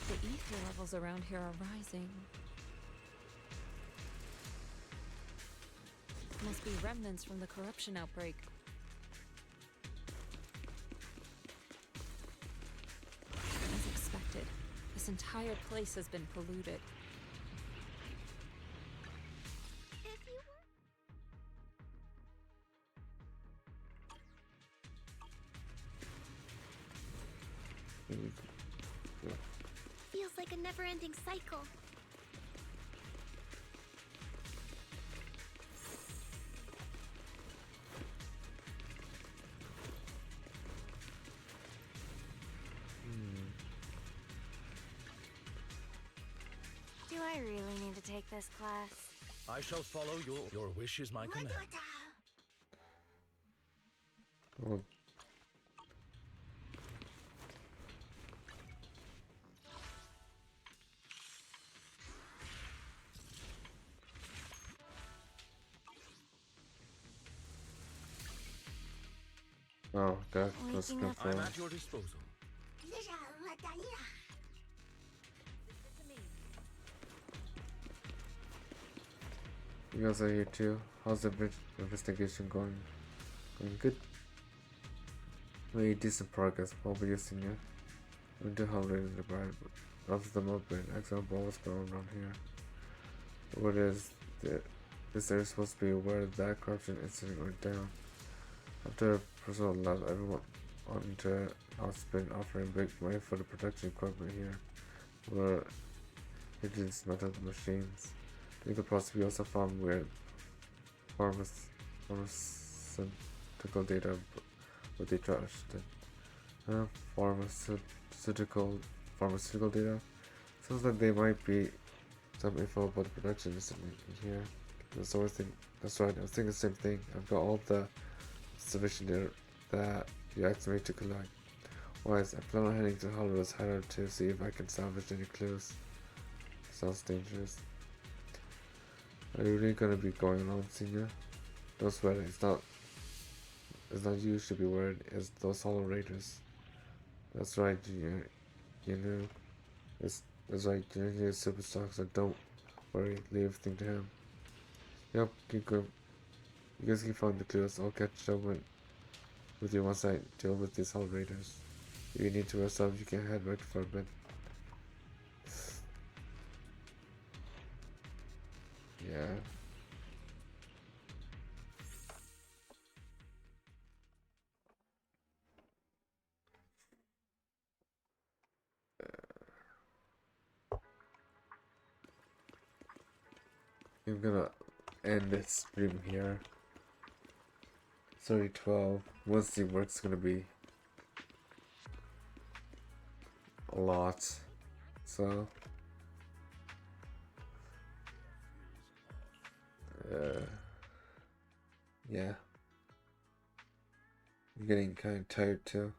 Speaker 8: The ether levels around here are rising. Must be remnants from the corruption outbreak. As expected, this entire place has been polluted.
Speaker 2: Feels like a never-ending cycle.
Speaker 17: Do I really need to take this class?
Speaker 4: I shall follow your wish is my command.
Speaker 1: Oh. Oh, that was
Speaker 17: Waking up.
Speaker 4: I'm
Speaker 1: confirmed.
Speaker 4: at your disposal.
Speaker 1: You guys are here too. How's the investigation going? Going good? Made decent progress. What about you, Senior? I'm into in the bride. After the movement, example what's going on around here. What is this area supposed to be where that corruption incident went down? After personal love, everyone on internet has been offering big money for the production equipment here. Where it is not the machines. During the process, we also found weird pharmaceutical data, but they trashed it. Pharmaceutical data? Sounds like there might be some info about the production incident in here. That's always thing. That's right, I was thinking the same thing. I've got all the sufficient data that you asked me to collect. Wise, I plan on heading to Hollywood's hideout to see if I can salvage any clues. Sounds dangerous. Are you really gonna be going alone, Senior? Don't sweat it. It's not you who should be worried. It's those Hollow Raiders. That's right, you know. That's right. Junior is super strong, so don't worry. Leave everything to him. Yep, keep going. You guys keep finding the clues. I'll catch up with you once I deal with these Hollow Raiders. If you need to rest up, you can head right for a bit. Yeah. I'm gonna end this stream here. Sorry, 12. Once the work's gonna be a lot. So Yeah. I'm getting kind of tired too.